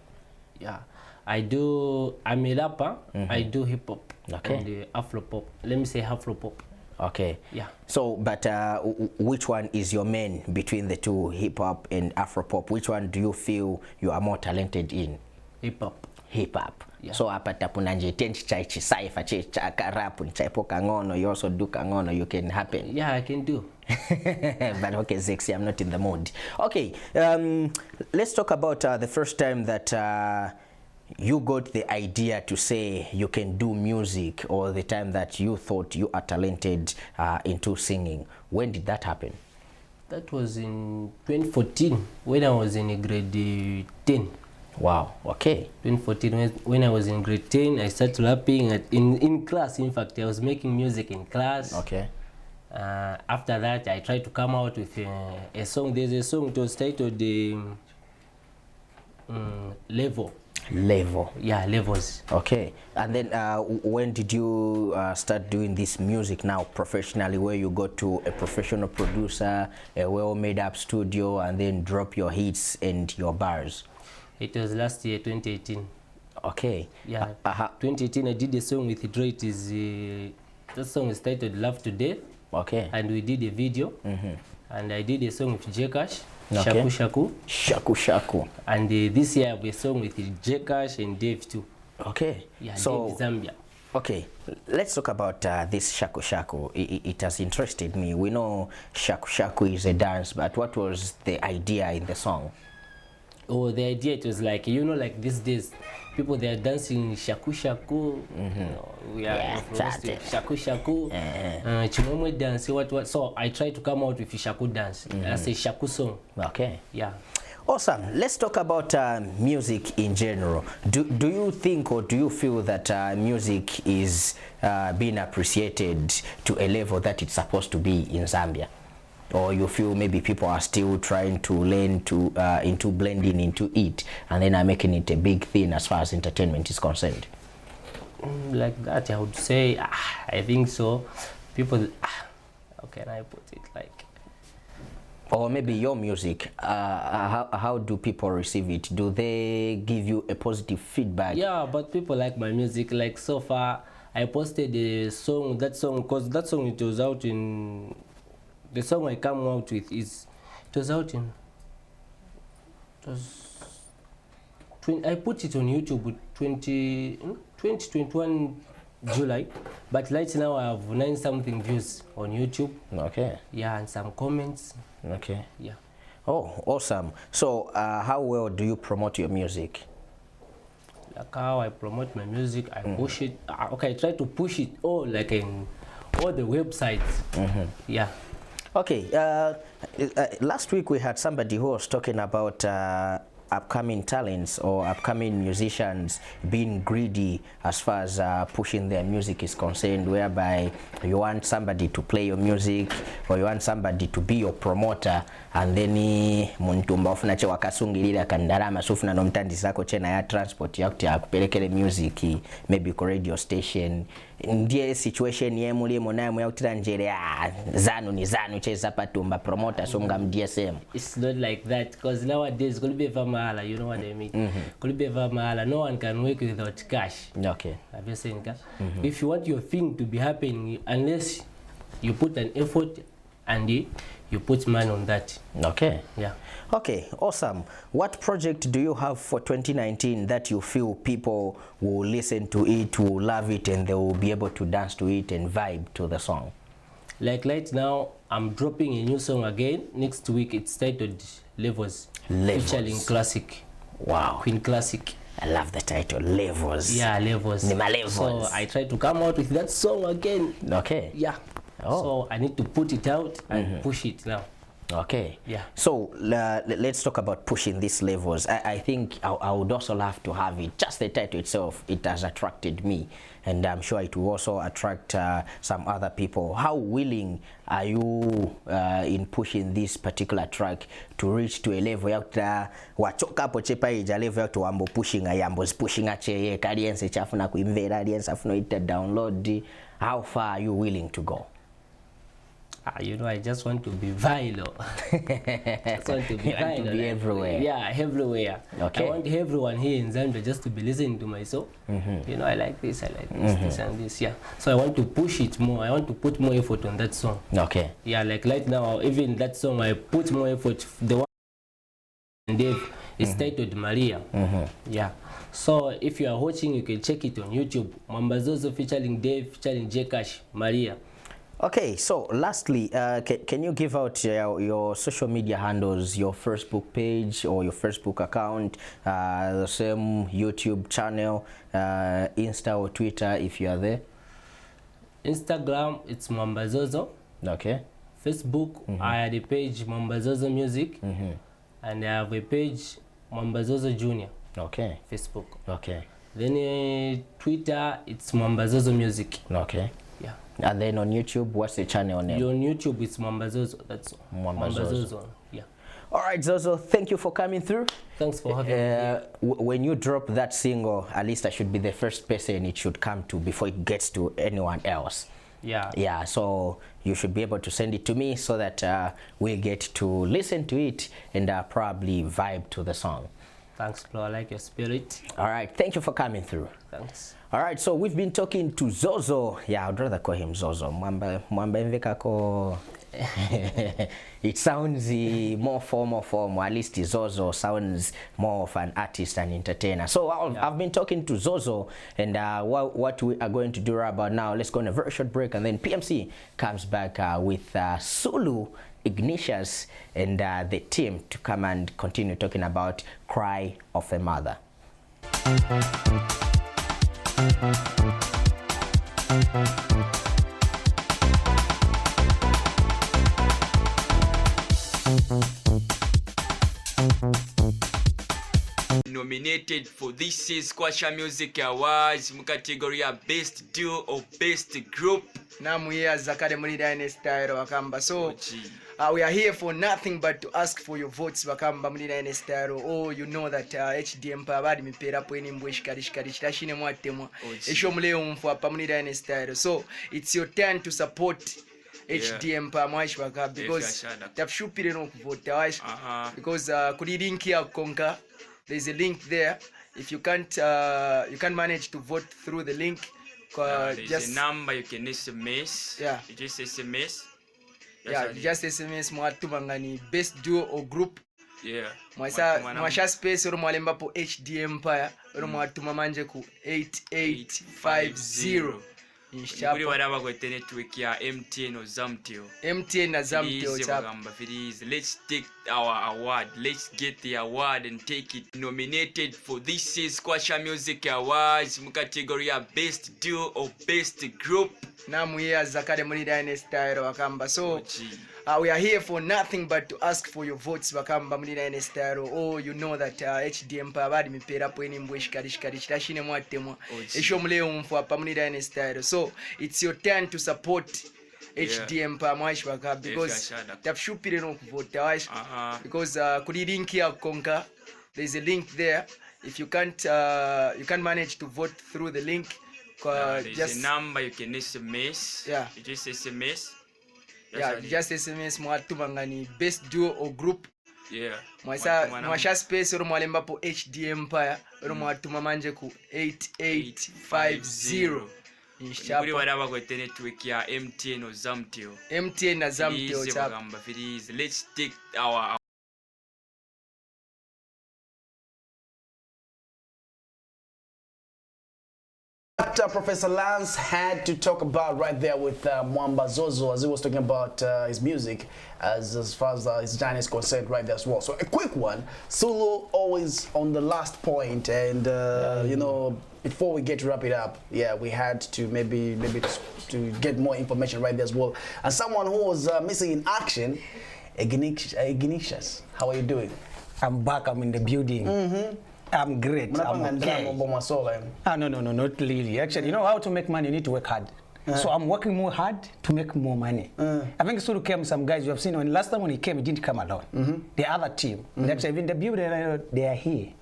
J: Yeah, I'm a rapper. I do hip hop and Afro pop. Let me say Afro pop.
B: Okay.
J: Yeah.
B: So, but which one is your main between the two, hip hop and Afro pop? Which one do you feel you are more talented in?
J: Hip hop.
B: Hip hop.
J: Yeah.
B: So hapa tapunanje tenchi chai cipher cha rap chaipo kangono, you also do kangono, you can happen.
J: Yeah, I can do.
B: But okay, Zexy, I'm not in the mood. Okay, let's talk about the first time that you got the idea to say you can do music, or the time that you thought you are talented into singing. When did that happen?
J: That was in 2014 when I was in grade 10.
B: Wow, okay.
J: 2014 when I was in grade 10, I started rapping in class. In fact, I was making music in class.
B: Okay.
J: After that, I tried to come out with a song. There's a song, it was titled Level.
B: Level.
J: Yeah, Levels.
B: Okay. And then when did you start doing this music now professionally, where you go to a professional producer, a well-made up studio, and then drop your hits and your bars?
J: It was last year, 2018.
B: Okay.
J: Yeah, 2018 I did a song with Dre. That song is titled Love to Death.
B: Okay.
J: And we did a video. And I did a song with J-Cash.
B: Okay.
J: Shaku Shaku.
B: Shaku Shaku.
J: And this year I have a song with J-Cash and Dave too.
B: Okay.
J: Yeah,
B: so,
J: Dave Zambia.
B: Okay, let's talk about this Shaku Shaku. It has interested me. We know Shaku Shaku is a dance, but what was the idea in the song?
J: Oh, the idea, it was like, you know, like these days, people, they are dancing Shaku Shaku. We are Shaku Shaku. Chimomwe dance, what. So I tried to come out with a Shaku dance. That's a Shaku song.
B: Okay.
J: Yeah.
B: Awesome. Let's talk about music in general. Do you think, or do you feel that music is being appreciated to a level that it's supposed to be in Zambia? Or you feel maybe people are still trying to learn to into blending into it, and then are making it a big thing as far as entertainment is concerned?
J: Like that, I would say, I think so. People, how can I put it, like?
B: Or maybe your music, how do people receive it? Do they give you a positive feedback?
J: Yeah, but people like my music. Like so far, I posted a song, because that song, it was out in, the song I come out with it was out in, I put it on YouTube 2021 July, but right now I have 9 something views on YouTube.
B: Okay.
J: Yeah, and some comments.
B: Okay.
J: Yeah.
B: Oh, awesome. So how well do you promote your music?
J: Like how I promote my music, I push it. Okay, I try to push it all, like in all the websites. Yeah.
B: Okay, last week we had somebody who was talking about upcoming talents or upcoming musicians being greedy as far as pushing their music is concerned, whereby you want somebody to play your music or you want somebody to be your promoter, and then muntu mbafuna che wakasungilira kandarama sufuna no mtandizako chena ya transport yakuti akupelekele music maybe ko radio station. Ndiye situation ye mulimo naye muyakutira njere zanu ni zanu cheza patumba promoter songa mDSM.
J: It's not like that, because nowadays kulibeva mahala, you know what I mean. Kulibeva mahala, no one can work without cash.
B: Okay.
J: Have you seen that? If you want your thing to be happening, unless you put an effort and you put money on that.
B: Okay.
J: Yeah.
B: Okay, awesome. What project do you have for 2019 that you feel people will listen to it, will love it, and they will be able to dance to it and vibe to the song?
J: Like right now, I'm dropping a new song again. Next week, it's titled Levels.
B: Levels.
J: Featuring Classic.
B: Wow.
J: Queen Classic.
B: I love the title, Levels.
J: Yeah, Levels.
B: Nima Levels.
J: So I tried to come out with that song again.
B: Okay.
J: Yeah.
B: Oh.
J: So I need to put it out and push it now.
B: Okay.
J: Yeah.
B: So let's talk about pushing these levels. I think I would also love to have it. Just the title itself, it has attracted me, and I'm sure it will also attract some other people. How willing are you in pushing this particular track to reach to a level yakuta wachoka hapo chepa ija level yakuta wambo pushing ayambos pushing ache audience chafuna kuimvera audience afuna ita download? How far are you willing to go?
J: You know, I just want to be viral. Just want to be viral.
B: To be everywhere.
J: Yeah, everywhere.
B: Okay.
J: I want everyone here in Zambia just to be listening to my song. You know, I like this, this and this. Yeah. So I want to push it more. I want to put more effort on that song.
B: Okay.
J: Yeah, like right now, even that song, I put more effort. The one and Dave is titled Maria. Yeah. So if you are watching, you can check it on YouTube. Mwambazozo featuring Dave, featuring J-Cash, Maria.
B: Okay, so lastly, can you give out your social media handles, your Facebook page or your Facebook account, the same YouTube channel, Insta or Twitter if you are there?
J: Instagram, it's Mwambazozo.
B: Okay.
J: Facebook, I had a page Mwambazozo Music, and I have a page Mwambazozo Junior.
B: Okay.
J: Facebook.
B: Okay.
J: Then Twitter, it's Mwambazozo Music.
B: Okay.
J: Yeah.
B: And then on YouTube, what's the channel name?
J: On YouTube, it's Mwambazozo. That's all.
B: Mwambazozo.
J: Yeah.
B: All right, Zozo, thank you for coming through.
J: Thanks for having me.
B: When you drop that single, at least I should be the first person it should come to before it gets to anyone else.
J: Yeah.
B: Yeah, so you should be able to send it to me so that we'll get to listen to it and probably vibe to the song.
J: Thanks, bro. I like your spirit.
B: All right, thank you for coming through.
J: Thanks.
B: All right, so we've been talking to Zozo. Yeah, I'd rather call him Zozo. Mwamba Mvekako. It sounds more formal. At least Zozo sounds more of an artist and entertainer. So I've been talking to Zozo, and what we are going to do right about now, let's go on a very short break, and then PMC comes back with Sulu, Ignatius, and the team to come and continue talking about Cry of a Mother.
K: Nominated for this year's Kwasha Music Awards mu category ya Best Duo or Best Group.
L: Namu here Zakade Muri Dynasty Style Wakamba. So we are here for nothing but to ask for your votes Wakamba Muri Dynasty Style. Oh, you know that HDM pabadi mipera pweni mbweshi kadishine mwatemwa. Esho mleo mfu hapa Muri Dynasty Style. So it's your turn to support HDM pa mwashi waka because tafshupire no kuvote washi because kuri link ya konka. There's a link there. If you can't manage to vote through the link,
K: there's a number you can SMS.
L: Yeah.
K: You just SMS.
L: Yeah, just SMS mwatumangani best duo or group.
K: Yeah.
L: Mwasha space oro mwalemba po HD Empire oro mwatuma manje ku 8850.
K: Kuri waraba kwete network ya MTN or Zamtel.
L: MTN na Zamtel chapa.
K: Let's take our award. Let's get the award and take it. Nominated for this year's Kwasha Music Awards mu category ya Best Duo or Best Group.
L: Namu here Zakade Muri Dynasty Style Wakamba. So we are here for nothing but to ask for your votes Wakamba Muri Dynasty Style. Oh, you know that HDM pabadi mipera pweni mbweshi kadishine mwatemwa. Esho mleo mfu hapa Muri Dynasty Style. So it's your turn to support HDM pa mwashi waka because tafshupire no kuvote washi because kuri link ya konka. There's a link there. If you can't manage to vote through the link,
K: there's a number you can SMS.
L: Yeah.
K: You just SMS.
L: Yeah, just SMS mwatumangani best duo or group.
K: Yeah.
L: Mwasha space oro mwalemba po HD Empire oro mwatuma manje ku 8850.
K: Kuri waraba kwete network ya MTN or Zamtel.
L: MTN na Zamtel chapa.
K: Let's take our
A: what Professor Lance had to talk about right there with Mwamba Zozo as he was talking about his music as far as his journey is concerned right there as well. So a quick one, Sulu always on the last point, and you know, before we get to wrap it up, yeah, we had to maybe to get more information right there as well. And someone who was missing in action, Ignatius, how are you doing?
M: I'm back, I'm in the building. I'm great. I'm okay. No, not really. Actually, you know how to make money, you need to work hard. So I'm working more hard to make more money. I think Sulu came, some guys you have seen, when last time when he came, he didn't come alone. The other team, actually in the building, they are here.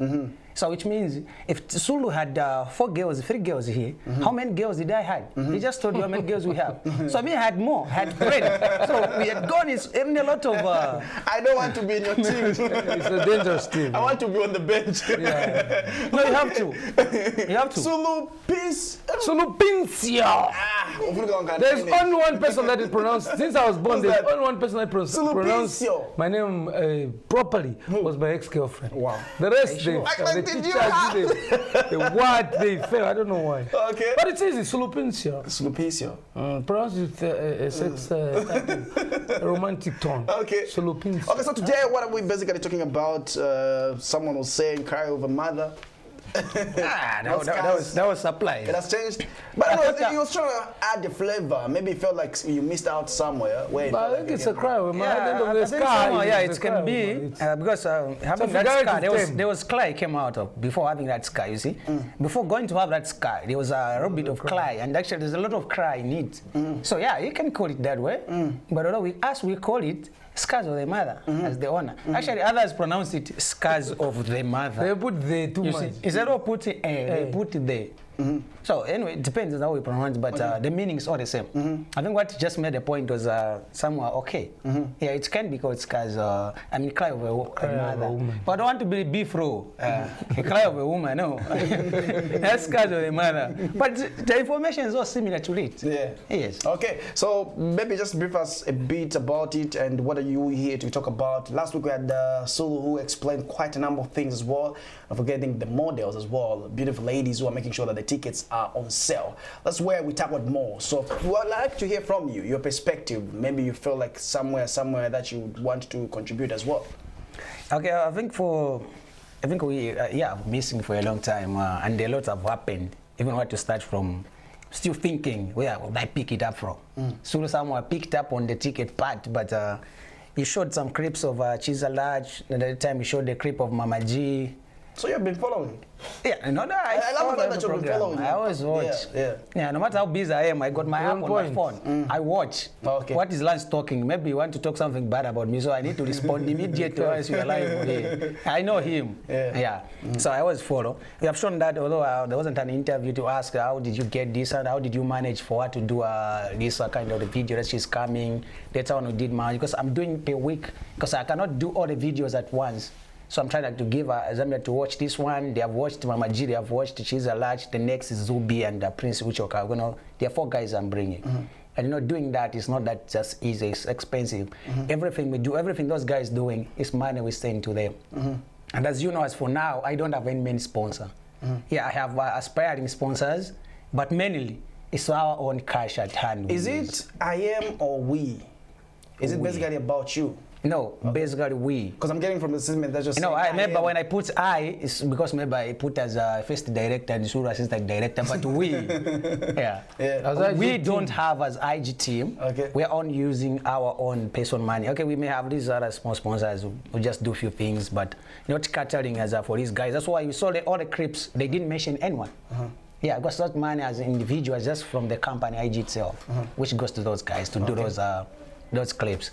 M: So which means if Sulu had 3 girls here, how many girls did I have? He just told you how many girls we have. So me had more, had friends. So we had gone in a lot of...
A: I don't want to be in your team.
M: It's a dangerous team.
A: I want to be on the bench.
M: Yeah. No, you have to. You have to.
A: Sulu Peace.
M: Sulu Pincio. There's only one person that is pronounced, since I was born, there's only one person that pronounced my name properly, was my ex-girlfriend. Wow. The rest, the teachers, the word they fail, I don't know why.
A: Okay.
M: But it's easy, Sulupincio.
A: Sulupincio.
M: Pronounced with a sex, a romantic tone.
A: Okay.
M: Sulupincio.
A: Okay, so today what are we basically talking about? Someone was saying cry over mother.
M: That was surprise.
A: It has changed. But you was trying to add the flavor. Maybe you felt like you missed out somewhere.
M: But I think it's a cry. It can be because having that scar, there was clay came out of before having that scar. You see, before going to have that scar, there was a little bit of clay, and actually there's a lot of cry in it. So yeah, you can call it that way. But although we call it scars of the mother as the owner. Actually, others pronounce it scars of the mother.
J: They put the too much.
M: Instead of putting they put the. So anyway, it depends on how we pronounce, but the meaning is all the same. I think what just made the point was somewhere okay. Yeah, it can be called scars. I mean, cry of a mother. But I don't want to be beef row. A cry of a woman, no. That's scars of the mother. But the information is all similar to it. Yeah. Yes.
A: Okay. So maybe just brief us a bit about it and what are you here to talk about. Last week we had Sulu who explained quite a number of things as well. Not forgetting the models as well, beautiful ladies who are making sure that the tickets are on sale. That's where we tackled more. So we would like to hear from you, your perspective. Maybe you feel like somewhere that you want to contribute as well.
M: Okay, I think we missing for a long time, and a lot have happened. Even want to start from, still thinking where would I pick it up from. So someone picked up on the ticket part, but he showed some clips of Chiza Large. At the time he showed the clip of Mama G.
A: So you've been following?
M: Yeah, no,
A: I love the fact that you've been following.
M: I always watch. Yeah, no matter how busy I am, I got my app on my phone. I watch. Okay. What is Lance talking? Maybe you want to talk something bad about me, so I need to respond immediately once you are live. I know him. Yeah. So I always follow. We have shown that, although there wasn't an interview to ask how did you get this and how did you manage for her to do this kind of the video that she's coming. That's how we did mine, because I'm doing per week, because I cannot do all the videos at once. So I'm trying to give Zambia to watch this one. They have watched Mama G, they have watched Chiza Large. The next is Zubi and Prince Uchoka. There are 4 guys I'm bringing. And doing that is not that just easy, it's expensive. Everything we do, everything those guys doing is money we send to them. And as you know, as for now, I don't have any main sponsor. Yeah, I have aspiring sponsors, but mainly it's our own cash at hand.
A: Is it I am or we? Is it basically about you?
M: No, basically we.
A: Because I'm getting from the statement that just.
M: No, I remember when I put I, it's because maybe I put as a first director and Suru assistant director, but we, we don't have as IG team. Okay. We're on using our own person money. Okay, we may have these other small sponsors who just do a few things, but not catering as for these guys. That's why you saw all the clips. They didn't mention anyone. Yeah, because that money as individuals just from the company IG itself, which goes to those guys to do those clips.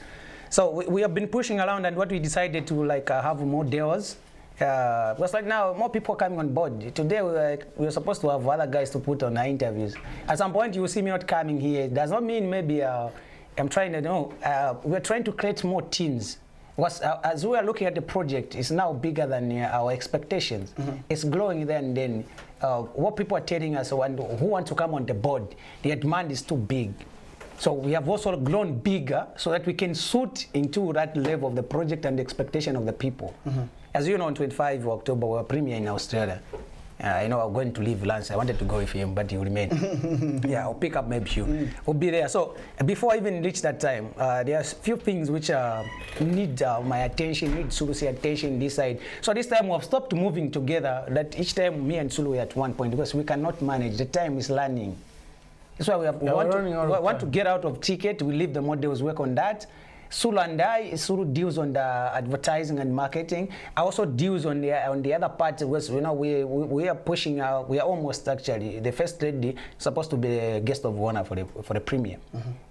M: So we have been pushing around, and what we decided to have more deals. Because now more people are coming on board. Today we were supposed to have other guys to put on our interviews. At some point you will see me not coming here. It does not mean maybe I'm trying to know. We're trying to create more teams. As we are looking at the project, it's now bigger than our expectations. It's growing there, and then what people are telling us who want to come on the board, the demand is too big. So we have also grown bigger so that we can suit into that level of the project and the expectation of the people. As you know, on 25 October, we're premiere in Australia. You know, I'm going to leave lunch. I wanted to go with him, but he remained. Yeah, I'll pick up maybe you. We'll be there. So before I even reach that time, there are a few things which need my attention, need Sulu's attention this side. So this time we've stopped moving together. That each time me and Sulu were at one point because we cannot manage. The time is running. That's why we want to get out of ticket. We leave the models, work on that. Sulu and Sulu deals on the advertising and marketing. I also deals on the other part because we are pushing out. We are almost actually the first lady supposed to be a guest of honor for the premiere.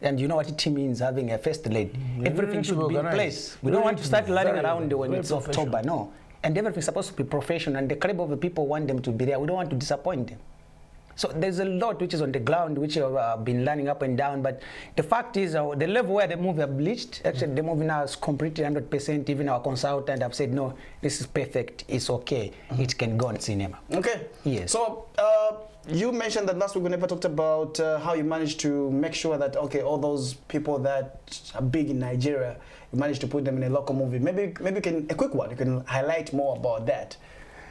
M: And you know what it means having a first lady. Everything should be in place. We don't want to start running around when it's October. No, and everything's supposed to be professional. And the caliber of the people want them to be there. We don't want to disappoint them. So there's a lot which is on the ground, which have been learning up and down. But the fact is, the level where the movie have reached, actually the movie now is completely 100%. Even our consultant have said, no, this is perfect. It's okay. It can go on cinema.
A: Okay.
M: Yes.
A: So you mentioned that last week we never talked about how you managed to make sure that, okay, all those people that are big in Nigeria, you managed to put them in a local movie. Maybe a quick one. You can highlight more about that.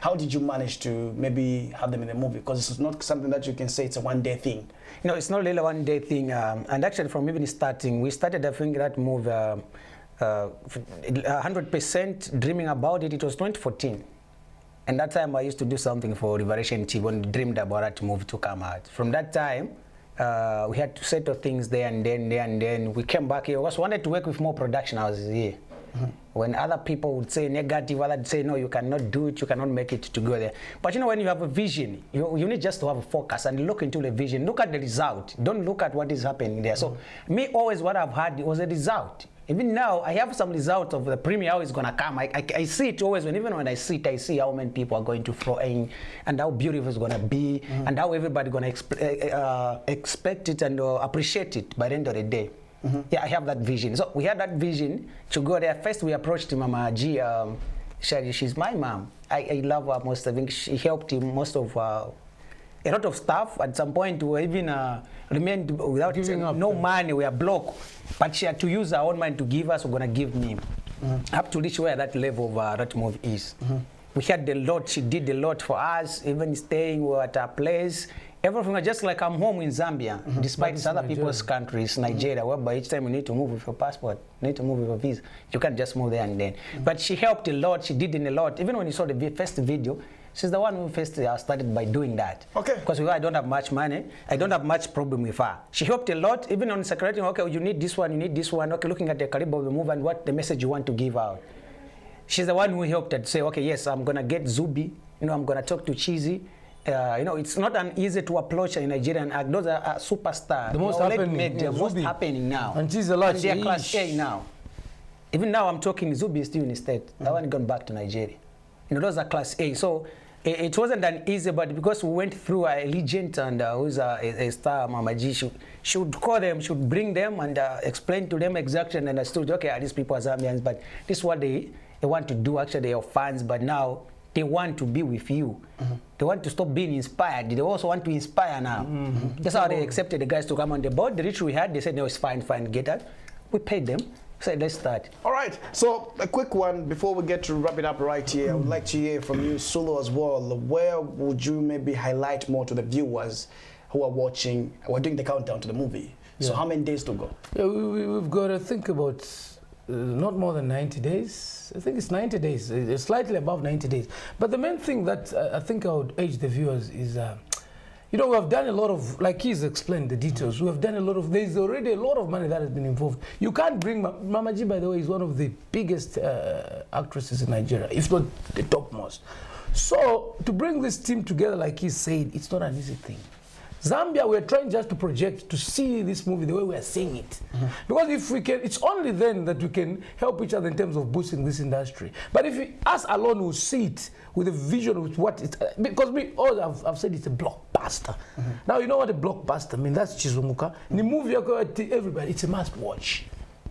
A: How did you manage to maybe have them in the movie? Because it's not something that you can say it's a one-day thing.
M: No, it's not really a one-day thing. And actually, from even starting, we started, I think, that movie 100% dreaming about it. It was 2014. And that time, I used to do something for Liberation TV and dreamed about that movie to come out. From that time, we had to settle things there and then we came back here. I also wanted to work with more production houses here. When other people would say negative, others would say, no, you cannot do it, you cannot make it to go there. But you know, when you have a vision, you need just to have a focus and look into the vision. Look at the result. Don't look at what is happening there. So me, always what I've had was a result. Even now, I have some result of the premiere, how it's going to come. I see it always. Even when I see it, I see how many people are going to throw in and how beautiful it's going to be and how everybody going to expect it and appreciate it by the end of the day. Yeah, I have that vision. So we had that vision to go there. First, we approached Mama G. She's my mom. I love her most. I think she helped him most of a lot of stuff. At some point, we even remained without no money. We are broke, but she had to use her own money to give us. We're gonna give me up to reach where that level of that movie is. We had a lot. She did a lot for us. Even staying at our place. Everything was just like I'm home in Zambia, despite it's other people's countries, Nigeria, whereby each time you need to move with your passport, you need to move with your visa. You can't just move there and then. But she helped a lot, she did in a lot. Even when you saw the first video, she's the one who first started by doing that. Okay. Because I don't have much money, I don't have much problem with her. She helped a lot, even on security, okay, you need this one, you need this one, okay, looking at the caliber of the movie and what the message you want to give out. She's the one who helped her to say, okay, yes, I'm gonna get Zubi, I'm gonna talk to Cheesy. It's not an easy to approach in Nigerian act. Those are superstars.
N: The most
M: happening now.
N: And she's a lot.
M: They're class A now. Even now I'm talking, Zubi is still in the state. That one gone back to Nigeria. Those are class A. So it wasn't an easy, but because we went through a legend and who's a star, Mama G, she would call them, she would bring them and explain to them exactly and understood, okay, these people are Zambians, but this is what they want to do. Actually, they are fans, but now they want to be with you. They want to stop being inspired. They also want to inspire now. That's how they accepted the guys to come on the board. The rich we had, they said, no, it's fine, get out. We paid them. Said, let's start.
A: All right. So a quick one before we get to wrap it up right here. I would like to hear from you, Sulu, as well. Where would you maybe highlight more to the viewers who are watching? We're doing the countdown to the movie. So how many days to go?
N: Yeah, we've got to think about not more than 90 days. I think it's 90 days. It's slightly above 90 days. But the main thing that I think I would urge the viewers is, we have done a lot of, like he's explained the details, we have done a lot of, there's already a lot of money that has been involved. You can't bring, Mama G, by the way, is one of the biggest actresses in Nigeria, if not the topmost. So to bring this team together, like he said, it's not an easy thing. Zambia, we're trying just to project, to see this movie the way we're seeing it. Because if we can, it's only then that we can help each other in terms of boosting this industry. But if us alone will see it with a vision with what it's, because I've said it's a blockbuster. Now, you know what a blockbuster means? That's Chizunguka. The movie, everybody, it's a must watch.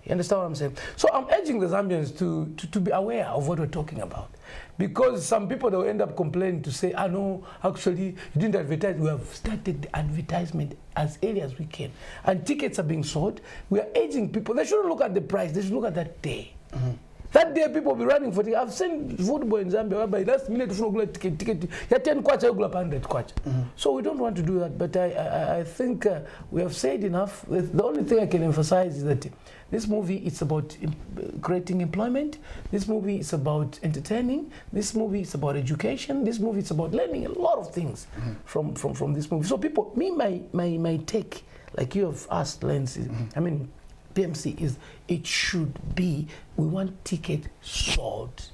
N: You understand what I'm saying? So I'm urging the Zambians to be aware of what we're talking about. Because some people, they'll end up complaining to say, no, actually, you didn't advertise. We have started the advertisement as early as we can. And tickets are being sold. We are urging people. They shouldn't look at the price. They should look at that day. That day people will be running for ticket. I've seen football in Zambia whereby last minute you go ticket. You 10 kwacha, you go 100 kwacha. So we don't want to do that. But I think we have said enough. The only thing I can emphasize is that this movie is about creating employment. This movie is about entertaining. This movie is about education. This movie is about learning a lot of things from this movie. So people, my take, like you have asked, Lindsay, I mean, PMC is, it should be, we want tickets sold.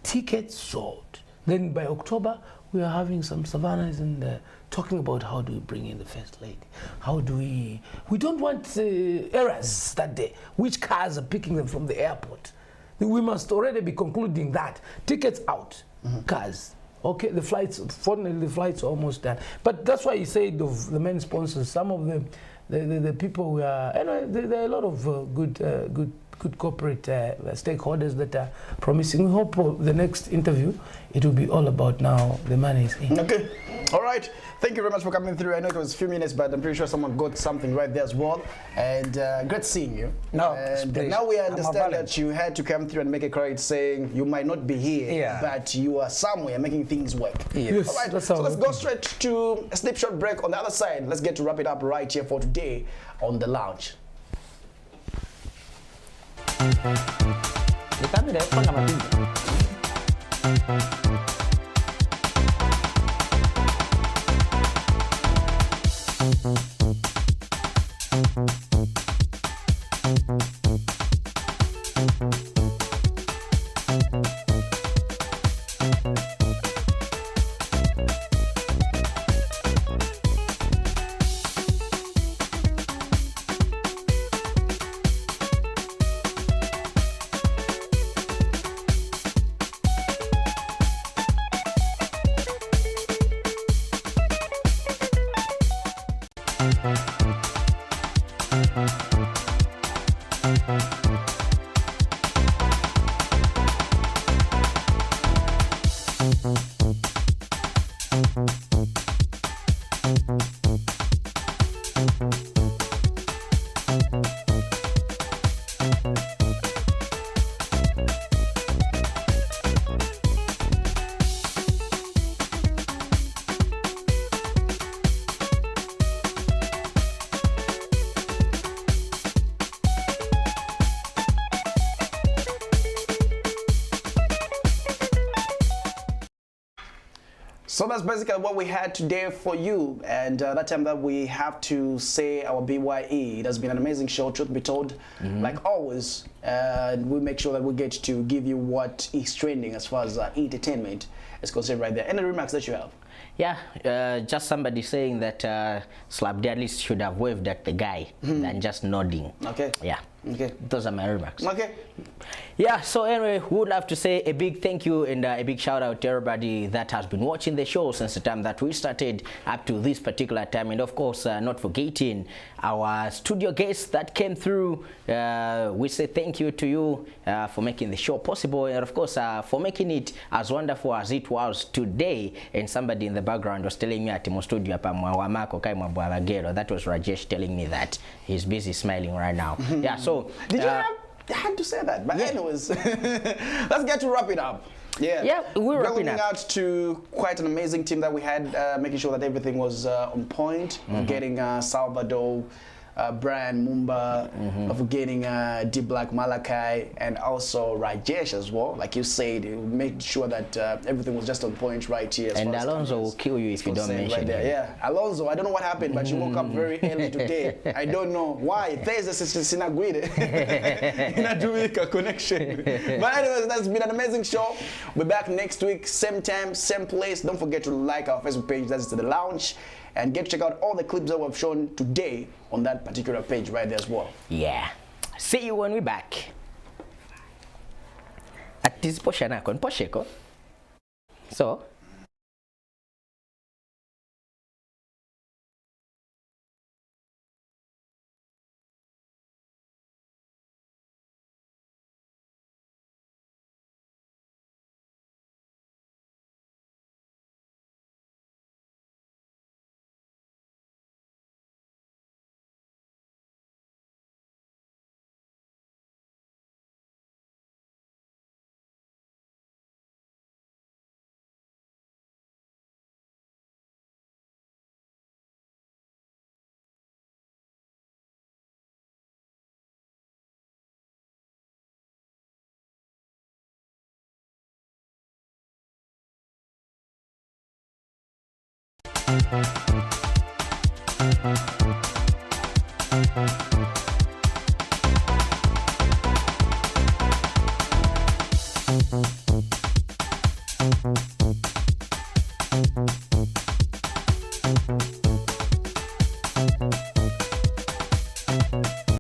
N: Tickets sold. Then by October, we are having some savannas and talking about how do we bring in the First Lady. How do we don't want errors that day. Which cars are picking them from the airport. We must already be concluding that. Tickets out, cars. Okay, the flights, fortunately the flights are almost done. But that's why you said of the main sponsors, some of them, the people we are, anyway, there are a lot of good corporate stakeholders that are promising. We hope for the next interview, it will be all about now the money is in.
A: Okay, all right. Thank you very much for coming through. I know it was a few minutes, but I'm pretty sure someone got something right there as well. And great seeing you.
M: No,
A: and now we understand that you had to come through and make a credit saying you might not be here, but you are somewhere making things work.
N: Yes,
A: all right, so let's go straight to a snapshot break on the other side. Let's get to wrap it up right here for today on The Lounge. So that's basically what we had today for you, and that time that we have to say our BYE. It has been an amazing show, truth be told, like always, and we make sure that we get to give you what is trending as far as entertainment is concerned right there. Any remarks that you have?
B: Yeah, just somebody saying that Slap at least should have waved at the guy than just nodding.
A: Okay.
B: Yeah.
A: Okay.
B: Those are my remarks.
A: Okay.
B: Yeah, so anyway, we would love to say a big thank you and a big shout out to everybody that has been watching the show since the time that we started up to this particular time. And of course, not forgetting our studio guests that came through. We say thank you to you for making the show possible, and of course for making it as wonderful as it was today. And somebody in the background was telling me at the studio, that was Rajesh telling me that he's busy smiling right now. Yeah, so
A: did you have had to say that? But anyways, let's get to wrap it up.
B: Yeah, we're wrapping up.
A: Out to quite an amazing team that we had, making sure that everything was on point, getting Salvador, Brian Mumba, of getting D Black Malachi, and also Rajesh as well. Like you said, he made sure that everything was just on point right here.
B: And Alonso will kill you if you don't mention
A: right there.
B: him.
A: Yeah, Alonso, I don't know what happened, but you woke up very early today. I don't know why. There's a Sinaguide in a Duika connection. But anyways, that's been an amazing show. We'll be back next week, same time, same place. Don't forget to like our Facebook page, that's The Lounge, and get to check out all the clips that we've shown today on that particular page right there as well.
B: Yeah. See you when we're back. At this posheko. So